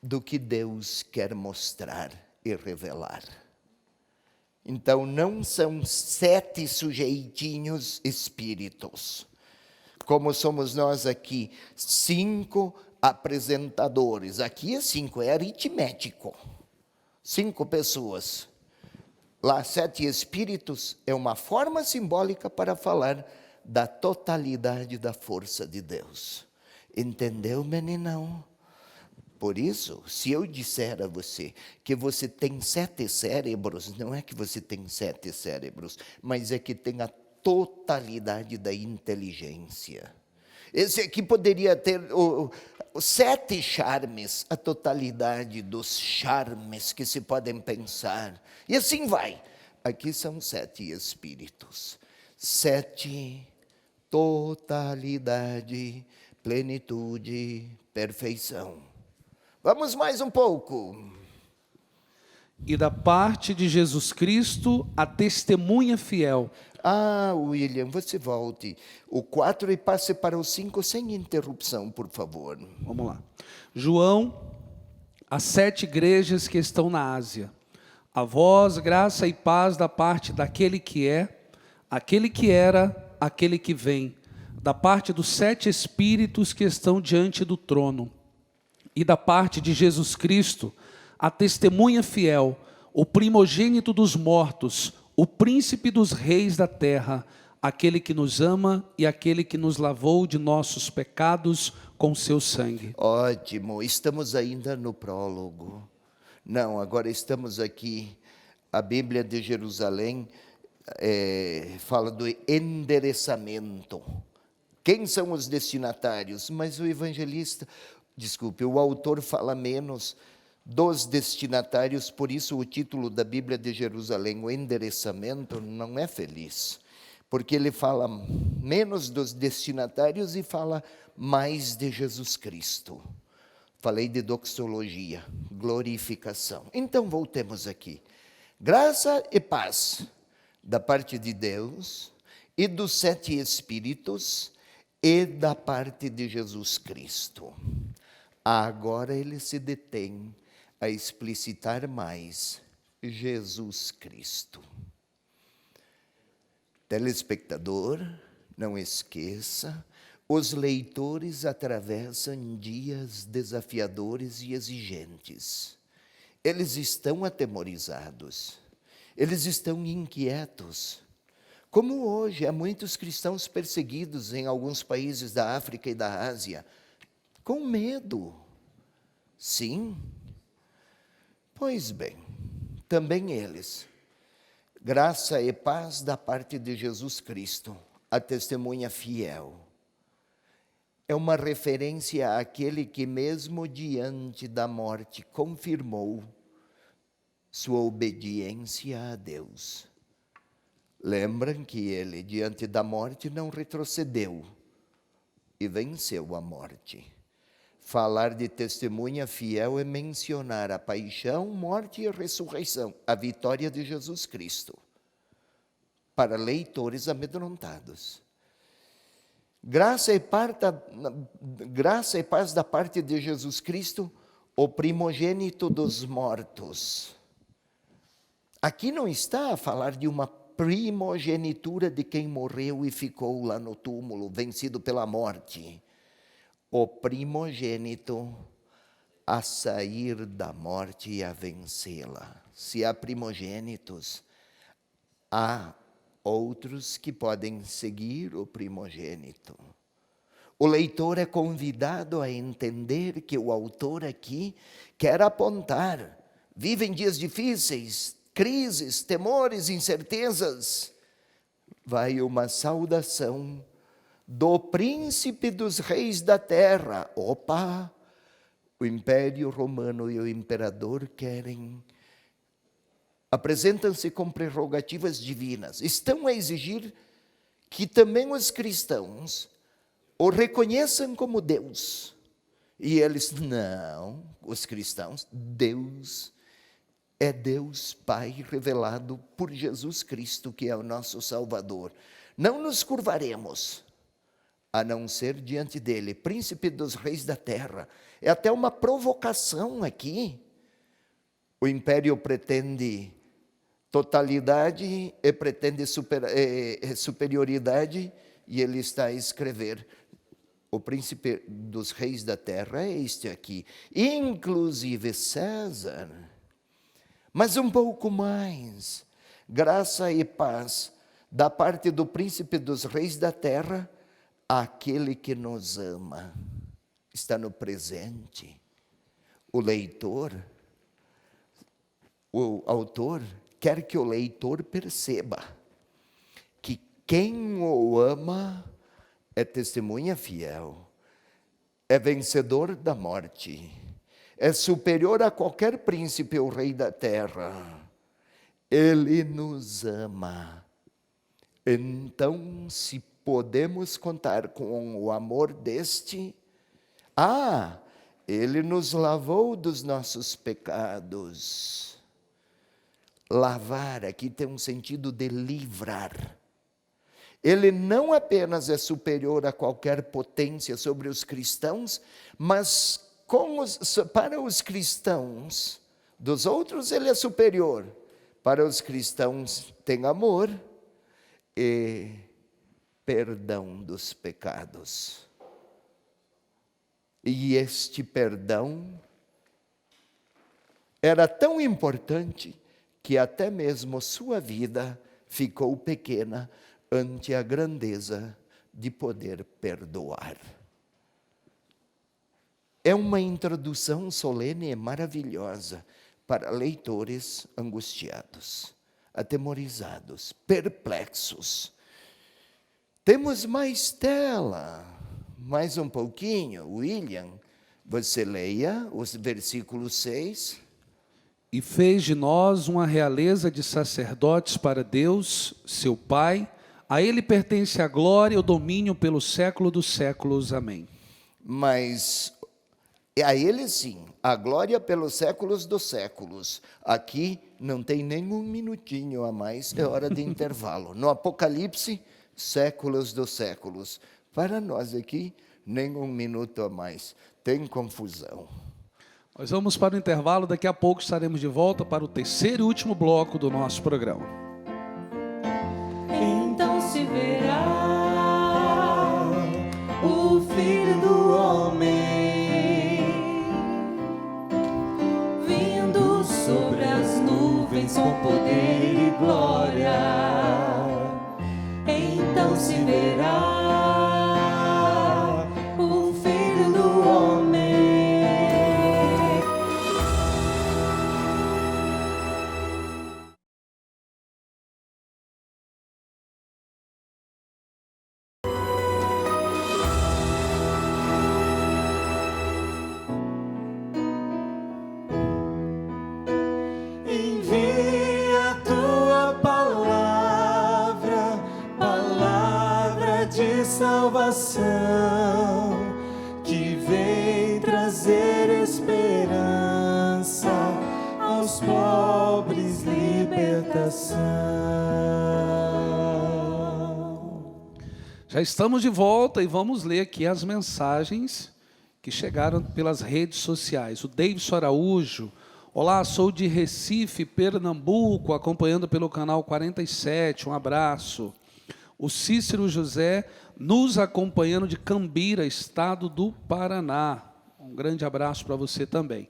do que Deus quer mostrar e revelar. Então, não são 7 sujeitinhos espíritos, como somos nós aqui, 5 apresentadores. Aqui é 5, é aritmético. 5 pessoas. Lá, 7 Espíritos é uma forma simbólica para falar da totalidade da força de Deus. Entendeu, meninão? Por isso, se eu disser a você que você tem 7 cérebros, não é que você tem 7 cérebros, mas é que tem a totalidade da inteligência. Esse aqui poderia ter os 7 charmes, a totalidade dos charmes que se podem pensar. E assim vai. Aqui são 7 Espíritos. 7, totalidade, plenitude, perfeição. Vamos mais um pouco. E da parte de Jesus Cristo, a testemunha fiel. Ah, William, você volte. O 4 e passe para o 5 sem interrupção, por favor. Vamos lá. João, as 7 igrejas que estão na Ásia. A vós, graça e paz da parte daquele que é, aquele que era, aquele que vem. Da parte dos 7 Espíritos que estão diante do trono. E da parte de Jesus Cristo, a testemunha fiel, o primogênito dos mortos, o príncipe dos reis da terra, aquele que nos ama e aquele que nos lavou de nossos pecados com seu sangue. Ótimo, estamos ainda no prólogo. Não, agora estamos aqui, a Bíblia de Jerusalém, fala do endereçamento. Quem são os destinatários? Mas o autor fala menos dos destinatários, por isso o título da Bíblia de Jerusalém, o endereçamento, não é feliz, porque ele fala menos dos destinatários e fala mais de Jesus Cristo. Falei de doxologia, glorificação. Então voltemos aqui. Graça e paz da parte de Deus e dos 7 Espíritos e da parte de Jesus Cristo. Agora ele se detém a explicitar mais Jesus Cristo. Telespectador, não esqueça, os leitores atravessam dias desafiadores e exigentes. Eles estão atemorizados, eles estão inquietos. Como hoje há muitos cristãos perseguidos em alguns países da África e da Ásia, com medo. Sim. Pois bem, também eles. Graça e paz da parte de Jesus Cristo, a testemunha fiel. É uma referência àquele que mesmo diante da morte confirmou sua obediência a Deus. Lembram que ele, diante da morte, não retrocedeu e venceu a morte. Falar de testemunha fiel é mencionar a paixão, morte e ressurreição, a vitória de Jesus Cristo, para leitores amedrontados. Graça e paz da parte de Jesus Cristo, o primogênito dos mortos. Aqui não está a falar de uma primogenitura de quem morreu e ficou lá no túmulo, vencido pela morte. O primogênito a sair da morte e a vencê-la. Se há primogênitos, há outros que podem seguir o primogênito. O leitor é convidado a entender que o autor aqui quer apontar. Vivem dias difíceis, crises, temores, incertezas. Vai uma saudação do príncipe dos reis da terra. Opa! O Império Romano e o imperador apresentam-se com prerrogativas divinas. Estão a exigir que também os cristãos o reconheçam como Deus. E eles, não, os cristãos, Deus é Deus Pai revelado por Jesus Cristo, que é o nosso Salvador. Não nos curvaremos, a não ser diante dele, príncipe dos reis da terra. É até uma provocação aqui. O império pretende totalidade e pretende superioridade, e ele está a escrever: o príncipe dos reis da terra é este aqui, inclusive César. Mas um pouco mais, graça e paz da parte do príncipe dos reis da terra, aquele que nos ama. Está no presente. O leitor, o autor, quer que o leitor perceba que quem o ama é testemunha fiel, é vencedor da morte, é superior a qualquer príncipe ou rei da terra. Ele nos ama. Então, se podemos contar com o amor deste, ele nos lavou dos nossos pecados. Lavar aqui tem um sentido de livrar. Ele não apenas é superior a qualquer potência sobre os cristãos, mas para os cristãos dos outros ele é superior. Para os cristãos tem amor e perdão dos pecados. E este perdão era tão importante que até mesmo sua vida ficou pequena ante a grandeza de poder perdoar. É uma introdução solene e maravilhosa para leitores angustiados. atemorizados, perplexos. Temos mais tela, mais um pouquinho. William, você leia os versículos 6. E fez de nós uma realeza de sacerdotes para Deus, seu Pai. A ele pertence a glória e o domínio pelo século dos séculos. Amém. Mas a ele sim, a glória pelos séculos dos séculos. Aqui não tem nem um minutinho a mais, é hora de intervalo. No Apocalipse, séculos dos séculos. Para nós aqui, nem um minuto a mais. Tem confusão. Nós vamos para o intervalo, daqui a pouco estaremos de volta para o terceiro e último bloco do nosso programa. Então se verá o Filho do Homem vindo sobre as nuvens com poder e glória. Então se verá o Filho do Homem. Envia a tua palavra, palavra de salvação, que vem trazer esperança aos pobres, libertação. Já estamos de volta e vamos ler aqui as mensagens que chegaram pelas redes sociais. O Davidson Araújo: olá, sou de Recife, Pernambuco, acompanhando pelo canal 47, um abraço. O Cícero José, nos acompanhando de Cambira, estado do Paraná. Um grande abraço para você também.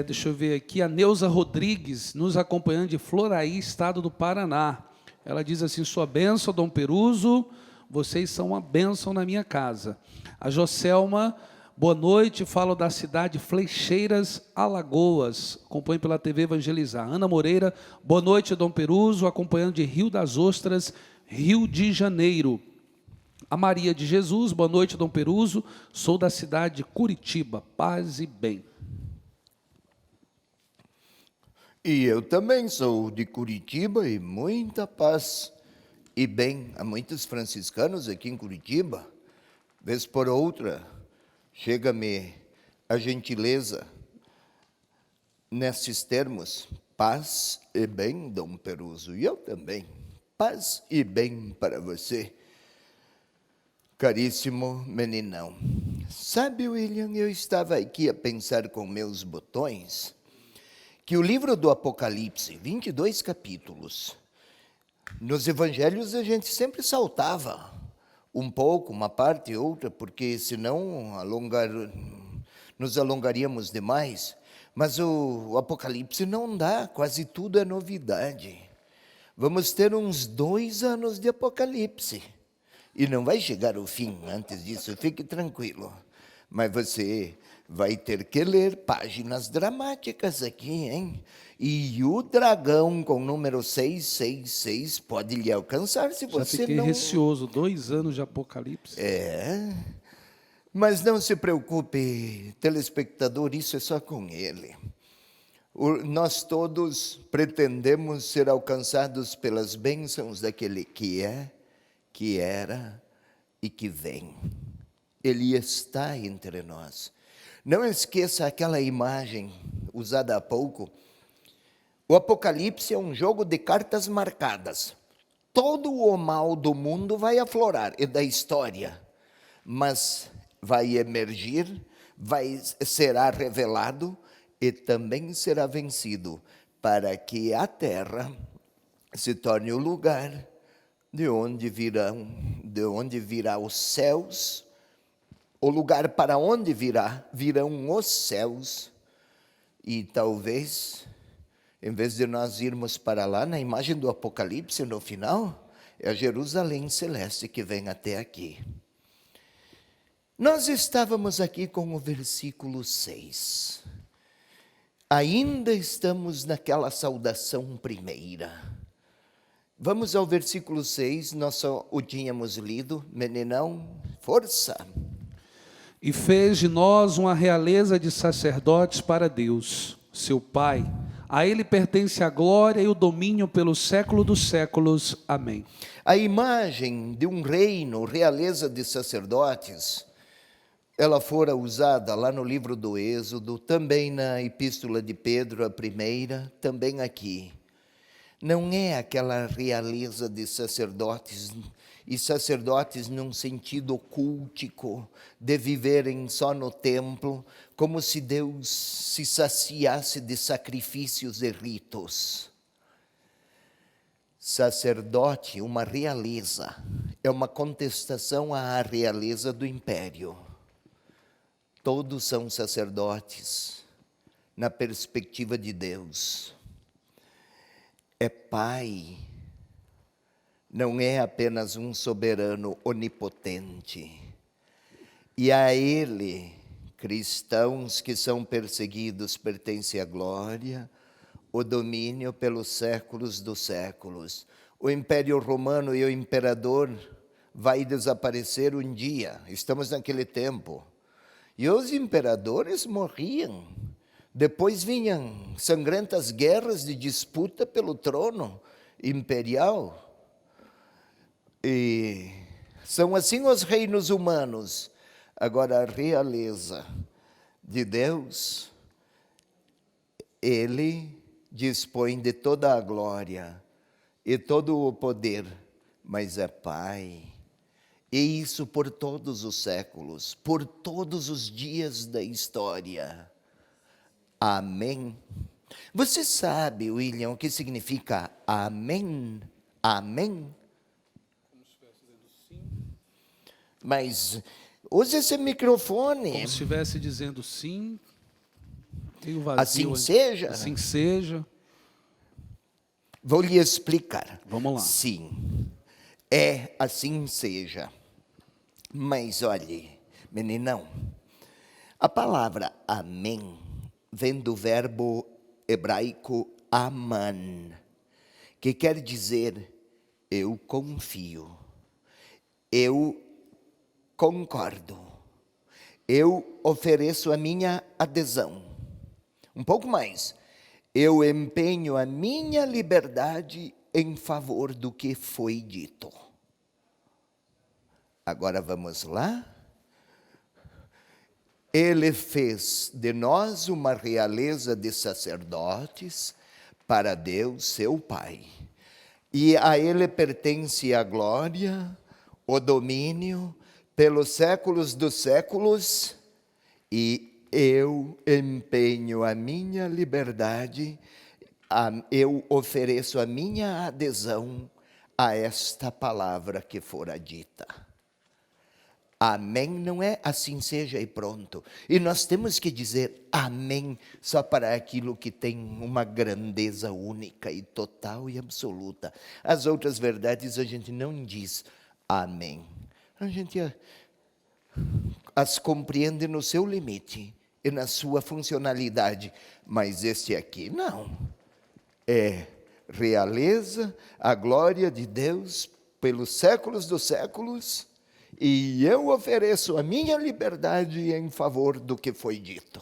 Deixa eu ver aqui, a Neuza Rodrigues, nos acompanhando de Floraí, estado do Paraná. Ela diz assim: sua bênção, Dom Peruso, vocês são uma bênção na minha casa. A Joselma: boa noite, falo da cidade Flecheiras, Alagoas, acompanho pela TV Evangelizar. Ana Moreira: boa noite, Dom Peruso, acompanhando de Rio das Ostras, Rio de Janeiro. A Maria de Jesus: boa noite, Dom Peruso, sou da cidade de Curitiba, paz e bem. E eu também sou de Curitiba e muita paz e bem. Há muitos franciscanos aqui em Curitiba. Vez por outra, chega-me a gentileza nesses termos: paz e bem, Dom Peruso. E eu também. Paz e bem para você, caríssimo meninão. Sabe, William, eu estava aqui a pensar com meus botões que o livro do Apocalipse, 22 capítulos, nos evangelhos a gente sempre saltava um pouco, uma parte e outra, porque senão nos alongaríamos demais. Mas o Apocalipse não dá, quase tudo é novidade. Vamos ter uns 2 anos de Apocalipse. E não vai chegar o fim antes disso, fique tranquilo. Mas você vai ter que ler páginas dramáticas aqui, hein? E o dragão com número 666 pode lhe alcançar se você não... Já fiquei receoso, 2 anos de Apocalipse. Mas não se preocupe, telespectador, isso é só com ele. Nós todos pretendemos ser alcançados pelas bênçãos daquele que é, que era e que vem. Ele está entre nós. Não esqueça aquela imagem usada há pouco. O Apocalipse é um jogo de cartas marcadas. Todo o mal do mundo vai aflorar, e da história, mas vai emergir, será revelado e também será vencido, para que a terra se torne o lugar de onde virá os céus, o lugar para onde virão os céus, e talvez, em vez de nós irmos para lá, na imagem do Apocalipse, no final, é a Jerusalém celeste que vem até aqui. Nós estávamos aqui com o versículo 6. Ainda estamos naquela saudação primeira. Vamos ao versículo 6, nós só o tínhamos lido. Meninão, força! E fez de nós uma realeza de sacerdotes para Deus, seu Pai. A Ele pertence a glória e o domínio pelos séculos dos séculos. Amém. A imagem de um reino, realeza de sacerdotes, ela fora usada lá no livro do Êxodo, também na Epístola de Pedro, a primeira, também aqui. Não é aquela realeza de sacerdotes, e sacerdotes num sentido ocúltico, de viverem só no templo, como se Deus se saciasse de sacrifícios e ritos. Sacerdote, uma realeza, é uma contestação à realeza do império. Todos são sacerdotes, na perspectiva de Deus. É Pai, não é apenas um soberano onipotente. E a Ele, cristãos que são perseguidos, pertence a glória, o domínio pelos séculos dos séculos. O Império Romano e o imperador vai desaparecer um dia, estamos naquele tempo. E os imperadores morriam. Depois vinham sangrentas guerras de disputa pelo trono imperial. E são assim os reinos humanos. Agora, a realeza de Deus, Ele dispõe de toda a glória e todo o poder, mas é Pai. E isso por todos os séculos, por todos os dias da história. Amém. Você sabe, William, o que significa amém? Amém? Como se estivesse dizendo sim. Mas use esse microfone. Como se estivesse dizendo sim. Tem o vazio. Assim seja. Assim seja. Vou lhe explicar. Vamos lá. Sim, é assim seja. Mas olhe, meninão, a palavra amém vem do verbo hebraico aman, que quer dizer eu confio, eu concordo, eu ofereço a minha adesão. Um pouco mais, eu empenho a minha liberdade em favor do que foi dito. Agora vamos lá. Ele fez de nós uma realeza de sacerdotes para Deus, seu Pai. E a Ele pertence a glória, o domínio, pelos séculos dos séculos. E eu empenho a minha liberdade, eu ofereço a minha adesão a esta palavra que fora dita. Amém não é assim seja e pronto. E nós temos que dizer amém só para aquilo que tem uma grandeza única e total e absoluta. As outras verdades a gente não diz amém. A gente as compreende no seu limite e na sua funcionalidade. Mas este aqui não. É realeza, a glória de Deus pelos séculos dos séculos. E eu ofereço a minha liberdade em favor do que foi dito.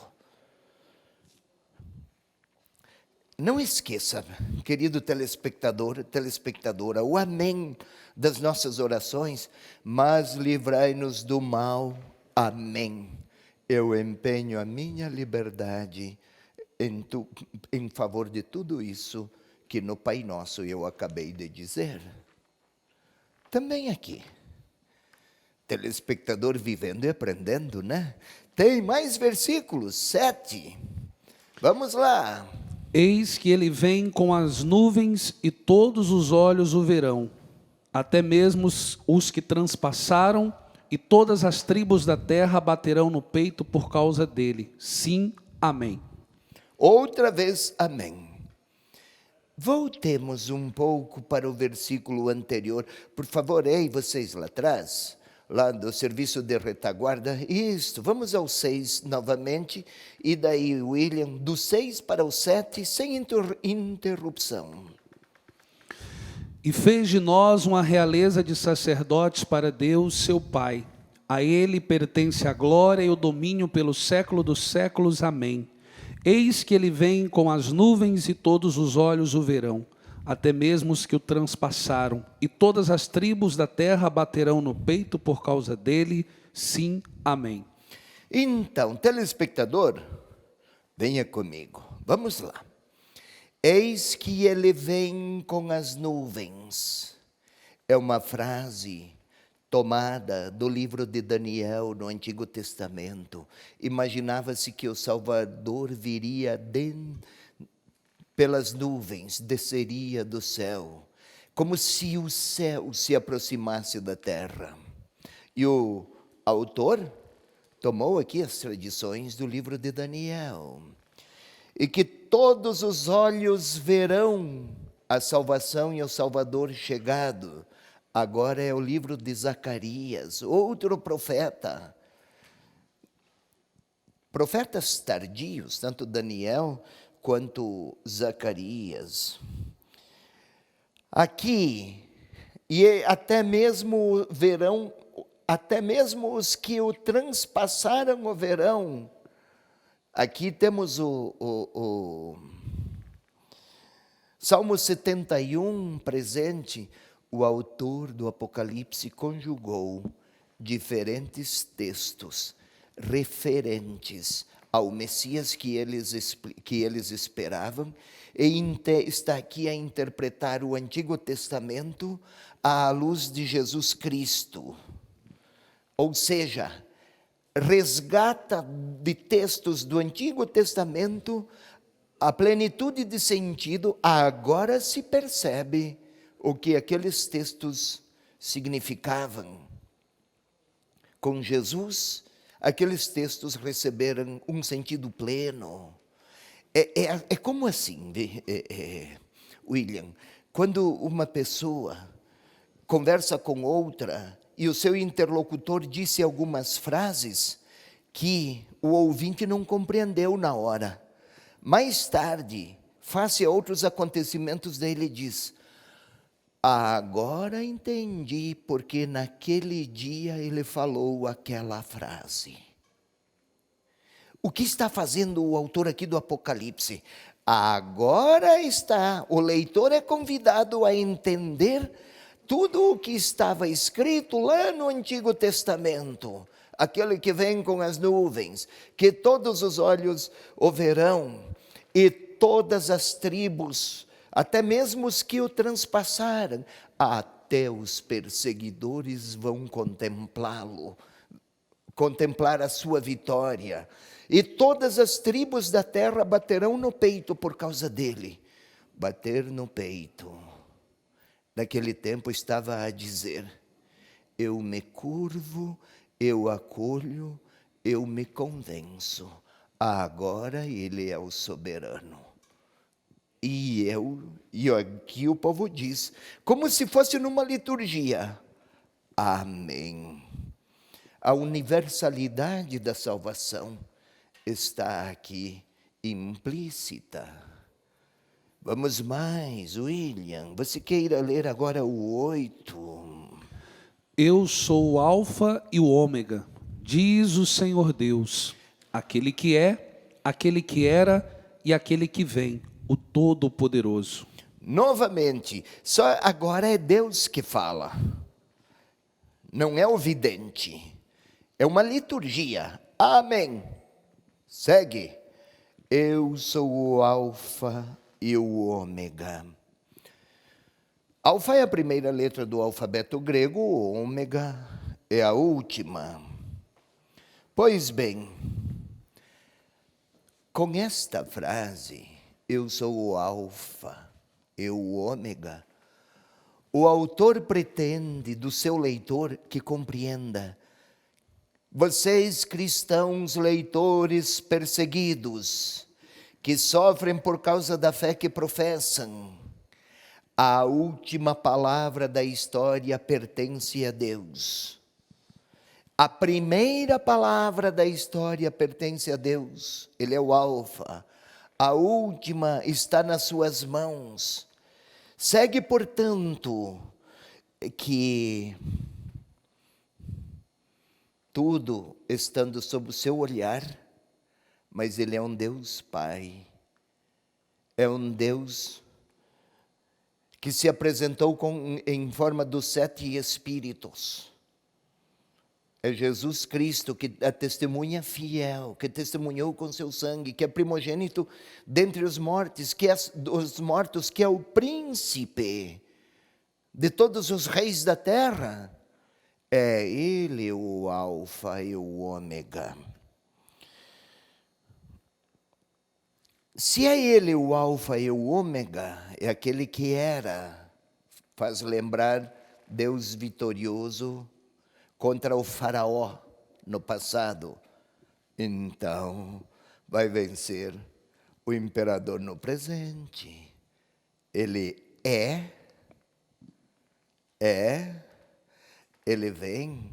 Não esqueça, querido telespectador, telespectadora, o amém das nossas orações, mas livrai-nos do mal. Amém. Eu empenho a minha liberdade em favor de tudo isso que no Pai Nosso eu acabei de dizer. Também aqui. Telespectador vivendo e aprendendo, né? Tem mais versículos, 7. Vamos lá. Eis que ele vem com as nuvens e todos os olhos o verão, até mesmo os que transpassaram, e todas as tribos da terra baterão no peito por causa dele. Sim, amém. Outra vez, amém. Voltemos um pouco para o versículo anterior. Por favor, ei, vocês lá atrás. lá do serviço de retaguarda. Isso, vamos ao 6 novamente, e daí, William, do 6 para o 7, sem interrupção. E fez de nós uma realeza de sacerdotes para Deus, seu Pai. A ele pertence a glória e o domínio pelo século dos séculos. Amém. Eis que ele vem com as nuvens e todos os olhos o verão, até mesmo os que o transpassaram, e todas as tribos da terra baterão no peito por causa dele. Sim, amém. Então, telespectador, venha comigo, vamos lá. Eis que ele vem com as nuvens. É uma frase tomada do livro de Daniel no Antigo Testamento. Imaginava-se que o Salvador viria pelas nuvens, desceria do céu, como se o céu se aproximasse da terra. E o autor tomou aqui as tradições do livro de Daniel. E que todos os olhos verão a salvação e o Salvador chegado. Agora é o livro de Zacarias, outro profeta. Profetas tardios, tanto Daniel quanto Zacarias. Aqui, e até mesmo verão, até mesmo os que o transpassaram o verão. Aqui temos o Salmo 71 presente. O autor do Apocalipse conjugou diferentes textos referentes ao Messias que eles esperavam, e está aqui a interpretar o Antigo Testamento à luz de Jesus Cristo. Ou seja, resgata de textos do Antigo Testamento a plenitude de sentido. Agora se percebe o que aqueles textos significavam. Com Jesus, aqueles textos receberam um sentido pleno. É como assim, William, quando uma pessoa conversa com outra e o seu interlocutor disse algumas frases que o ouvinte não compreendeu na hora. Mais tarde, face a outros acontecimentos, daí ele diz: agora entendi porque naquele dia ele falou aquela frase. O que está fazendo o autor aqui do Apocalipse? Agora o leitor é convidado a entender tudo o que estava escrito lá no Antigo Testamento. Aquele que vem com as nuvens, que todos os olhos o verão, e todas as tribos, até mesmo os que o transpassaram, até os perseguidores vão contemplá-lo, contemplar a sua vitória. E todas as tribos da terra baterão no peito por causa dele. Bater no peito. Naquele tempo estava a dizer: eu me curvo, eu acolho, eu me convenço. Agora ele é o soberano. E aqui o povo diz, como se fosse numa liturgia: amém. A universalidade da salvação está aqui implícita. Vamos mais, William. Você queira ler agora o 8. Eu sou o Alfa e o Ômega, diz o Senhor Deus, aquele que é, aquele que era e aquele que vem, o Todo-Poderoso. Novamente, só agora é Deus que fala. Não é o vidente. É uma liturgia. Amém. Segue. Eu sou o Alfa e o Ômega. Alfa é a primeira letra do alfabeto grego, o Ômega é a última. Pois bem, com esta frase, eu sou o Alfa e o Ômega, o autor pretende do seu leitor que compreenda: vocês cristãos leitores perseguidos, que sofrem por causa da fé que professam, a última palavra da história pertence a Deus. A primeira palavra da história pertence a Deus. Ele é o Alfa. A última está nas suas mãos. Segue, portanto, que tudo estando sob o seu olhar, mas Ele é um Deus Pai. É um Deus que se apresentou em forma dos 7 Espíritos. É Jesus Cristo que é testemunha fiel, que testemunhou com seu sangue, que é primogênito dentre os mortos, que é o príncipe de todos os reis da terra. É Ele o Alfa e o Ômega. Se é Ele o Alfa e o Ômega, é aquele que era, faz lembrar Deus vitorioso contra o faraó no passado. Então, vai vencer o imperador no presente. Ele ele vem.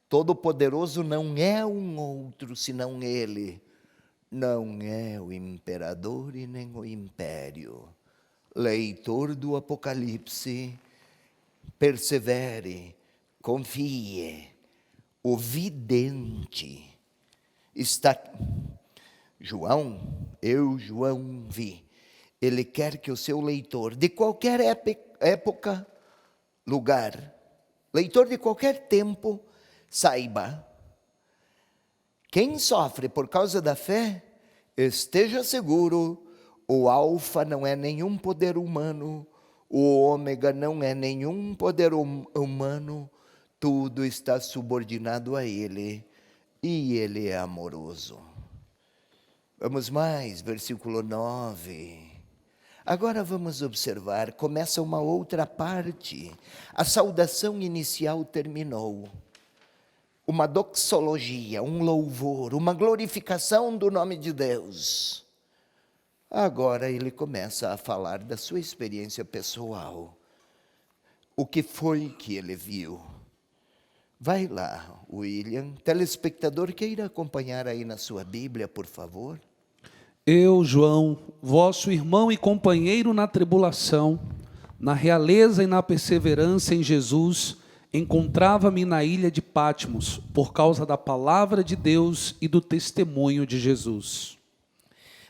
Todo-Poderoso não é um outro senão Ele. Não é o imperador e nem o império. Leitor do Apocalipse, persevere, confie. O vidente está... João vi. Ele quer que o seu leitor, de qualquer época, lugar, leitor de qualquer tempo, saiba: quem sofre por causa da fé, esteja seguro, o Alfa não é nenhum poder humano, o Ômega não é nenhum poder humano, tudo está subordinado a Ele, e Ele é amoroso. Vamos mais, versículo 9. Agora vamos observar, começa uma outra parte. A saudação inicial terminou. Uma doxologia, um louvor, uma glorificação do nome de Deus. Agora ele começa a falar da sua experiência pessoal. O que foi que ele viu? Vai lá, William. Telespectador, queira acompanhar aí na sua Bíblia, por favor. Eu, João, vosso irmão e companheiro na tribulação, na realeza e na perseverança em Jesus, encontrava-me na ilha de Patmos, por causa da palavra de Deus e do testemunho de Jesus.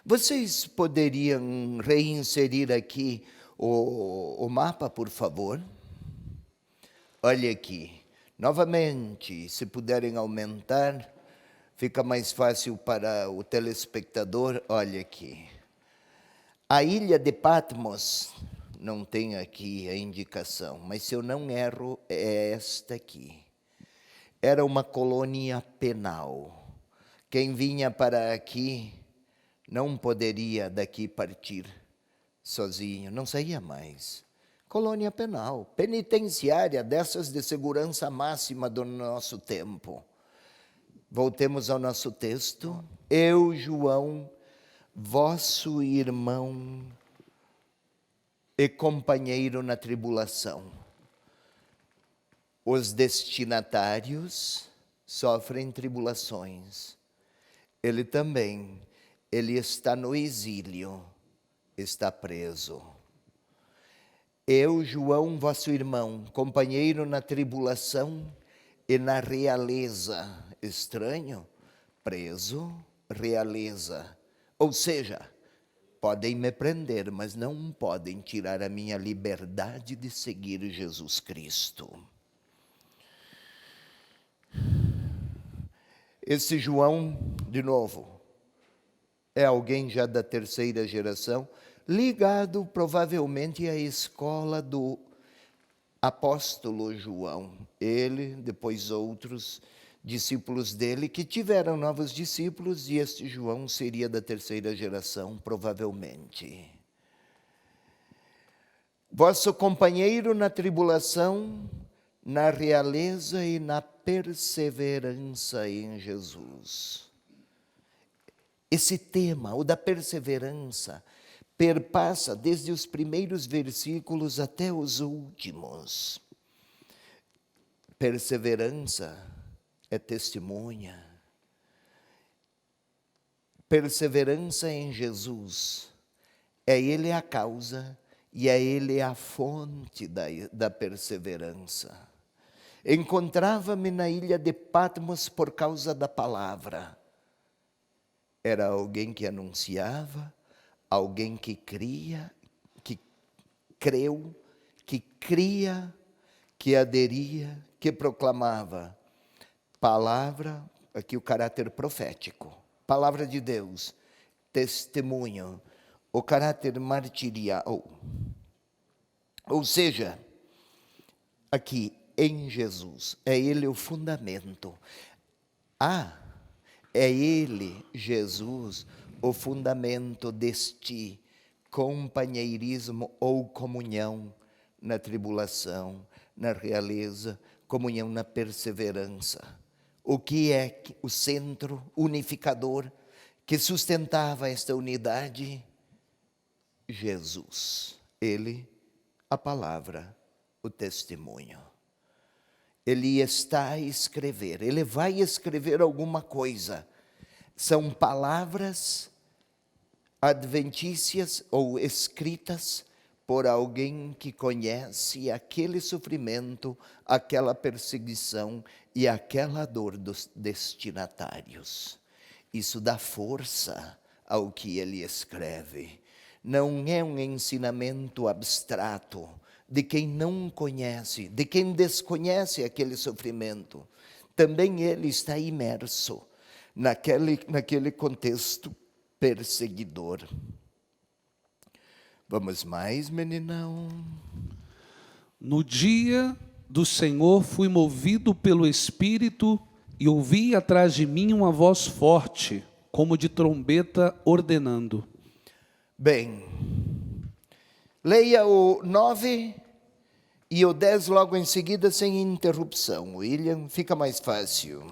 Vocês poderiam reinserir aqui o mapa, por favor? Olha aqui. Novamente, se puderem aumentar, fica mais fácil para o telespectador. Olha aqui. A ilha de Patmos, não tem aqui a indicação, mas se eu não erro, é esta aqui. Era uma colônia penal. Quem vinha para aqui não poderia daqui partir sozinho, não saía mais. Colônia penal, penitenciária, dessas de segurança máxima do nosso tempo. Voltemos ao nosso texto. Eu, João, vosso irmão e companheiro na tribulação. Os destinatários sofrem tribulações. Ele também, ele está no exílio, está preso. Eu, João, vosso irmão, companheiro na tribulação e na realeza. Estranho, preso, realeza. Ou seja, podem me prender, mas não podem tirar a minha liberdade de seguir Jesus Cristo. Esse João, de novo, é alguém já da terceira geração, ligado provavelmente à escola do apóstolo João. Ele, depois outros discípulos dele, que tiveram novos discípulos, e este João seria da terceira geração, provavelmente. Vosso companheiro na tribulação, na realeza e na perseverança em Jesus. Esse tema, o da perseverança, perpassa desde os primeiros versículos até os últimos. Perseverança é testemunha. Perseverança em Jesus, é Ele a causa e é Ele a fonte da perseverança. Encontrava-me na ilha de Patmos por causa da palavra. Era alguém que anunciava, alguém que cria, que creu, que cria, que aderia, que proclamava. Palavra, aqui o caráter profético. Palavra de Deus, testemunho, o caráter martirial. Ou seja, aqui em Jesus, é Ele o fundamento. É Ele, Jesus, o fundamento deste companheirismo ou comunhão na tribulação, na realeza, comunhão na perseverança. O que é o centro unificador que sustentava esta unidade? Jesus. Ele, a palavra, o testemunho. Ele está a escrever, ele vai escrever alguma coisa. São palavras adventícias ou escritas por alguém que conhece aquele sofrimento, aquela perseguição e aquela dor dos destinatários. Isso dá força ao que ele escreve. Não é um ensinamento abstrato de quem não conhece, de quem desconhece aquele sofrimento. Também ele está imerso naquele contexto perseguidor. Vamos mais, meninão? No dia do Senhor fui movido pelo Espírito e ouvi atrás de mim uma voz forte, como de trombeta, ordenando. Bem, leia o 9 e o 10 logo em seguida, sem interrupção. William, fica mais fácil.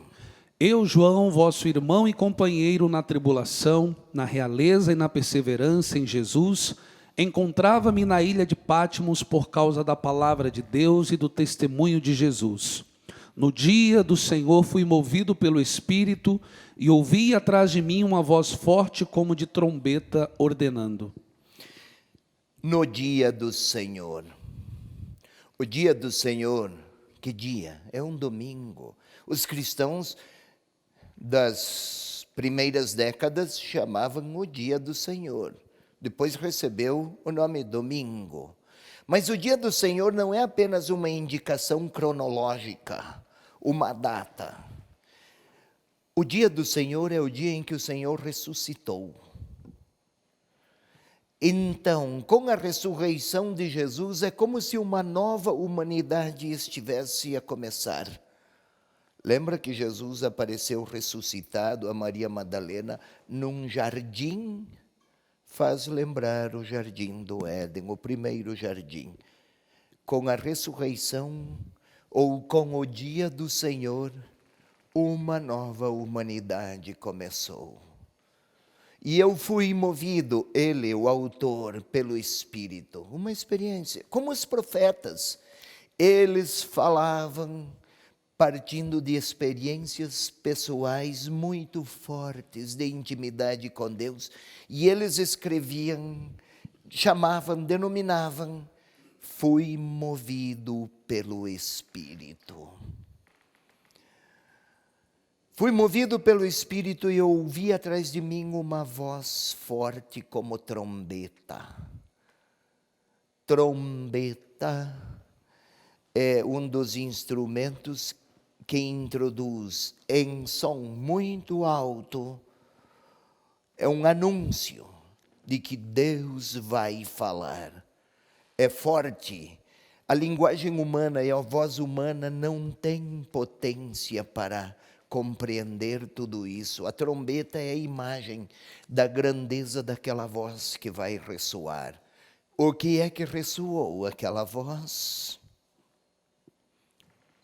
Eu, João, vosso irmão e companheiro na tribulação, na realeza e na perseverança em Jesus, encontrava-me na ilha de Patmos por causa da palavra de Deus e do testemunho de Jesus. No dia do Senhor fui movido pelo Espírito e ouvi atrás de mim uma voz forte como de trombeta ordenando. No dia do Senhor. O dia do Senhor, que dia? É um domingo. Os cristãos das primeiras décadas chamavam o dia do Senhor. Depois recebeu o nome domingo. Mas o dia do Senhor não é apenas uma indicação cronológica, uma data. O dia do Senhor é o dia em que o Senhor ressuscitou. Então, com a ressurreição de Jesus, é como se uma nova humanidade estivesse a começar. Lembra que Jesus apareceu ressuscitado a Maria Madalena num jardim? Faz lembrar o jardim do Éden, o primeiro jardim. Com a ressurreição, ou com o dia do Senhor, uma nova humanidade começou. E eu fui movido, ele, o autor, pelo Espírito. Uma experiência, como os profetas, eles falavam partindo de experiências pessoais muito fortes de intimidade com Deus, e eles escreviam, chamavam, denominavam, fui movido pelo Espírito. Fui movido pelo Espírito e ouvi atrás de mim uma voz forte como trombeta. Trombeta é um dos instrumentos que introduz em som muito alto, é um anúncio de que Deus vai falar. É forte. A linguagem humana e a voz humana não tem potência para compreender tudo isso. A trombeta é a imagem da grandeza daquela voz que vai ressoar. O que é que ressoou aquela voz?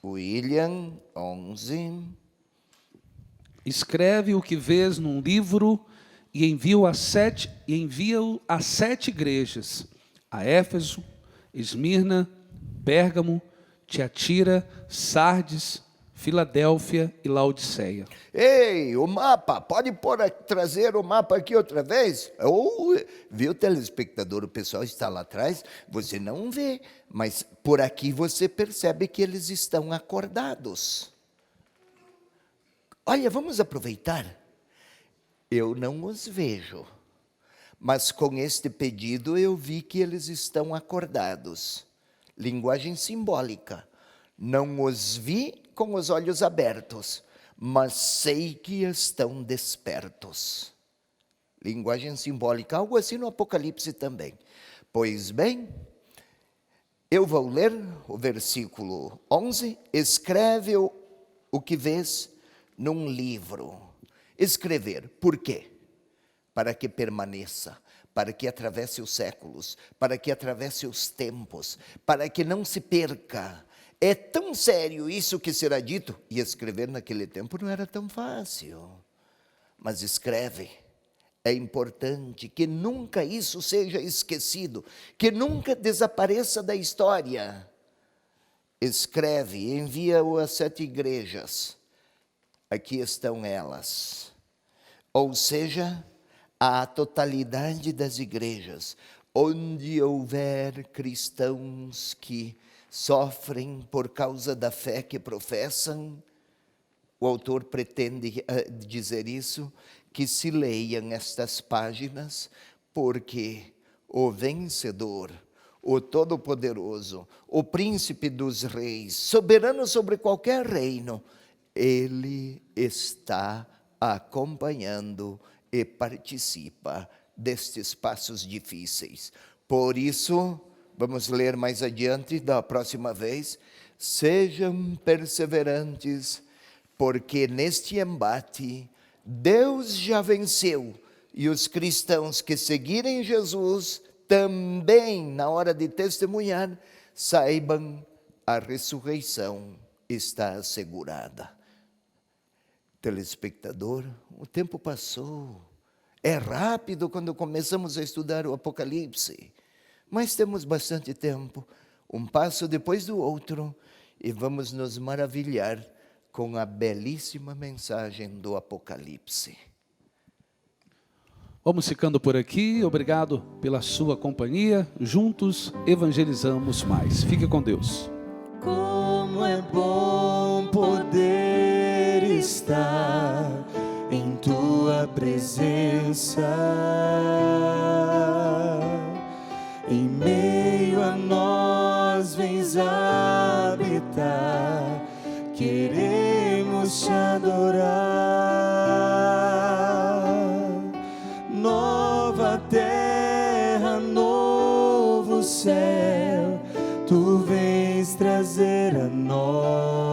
William, 11. Escreve o que vês num livro e envia-o a 7 igrejas, a Éfeso, Esmirna, Pérgamo, Tiatira, Sardes, Filadélfia e Laodiceia. Ei, o mapa, pode trazer o mapa aqui outra vez? Viu, telespectador, o pessoal está lá atrás, você não vê, mas por aqui você percebe que eles estão acordados. Olha, vamos aproveitar. Eu não os vejo, mas com este pedido eu vi que eles estão acordados. Linguagem simbólica. Não os vi com os olhos abertos, mas sei que estão despertos. Linguagem simbólica, algo assim no Apocalipse também. Pois bem, eu vou ler o versículo 11. Escreve o que vês num livro. Escrever, por quê? Para que permaneça, para que atravesse os séculos, para que atravesse os tempos, para que não se perca. É tão sério isso que será dito, e escrever naquele tempo não era tão fácil. Mas escreve, é importante que nunca isso seja esquecido, que nunca desapareça da história. Escreve, envia-o às 7 igrejas, aqui estão elas. Ou seja, a totalidade das igrejas, onde houver cristãos que sofrem por causa da fé que professam, o autor pretende dizer isso, que se leiam estas páginas, porque o vencedor, o todo-poderoso, o príncipe dos reis, soberano sobre qualquer reino, ele está acompanhando e participa destes passos difíceis. Por isso, vamos ler mais adiante da próxima vez. Sejam perseverantes, porque neste embate Deus já venceu, e os cristãos que seguirem Jesus também, na hora de testemunhar, saibam, a ressurreição está assegurada. Telespectador, o tempo passou. É rápido quando começamos a estudar o Apocalipse, mas temos bastante tempo, um passo depois do outro, e vamos nos maravilhar com a belíssima mensagem do Apocalipse. Vamos ficando por aqui, obrigado pela sua companhia, juntos evangelizamos mais. Fique com Deus. Como é bom poder estar em tua presença, em meio a nós vens habitar, queremos te adorar. Nova terra, novo céu, tu vens trazer a nós.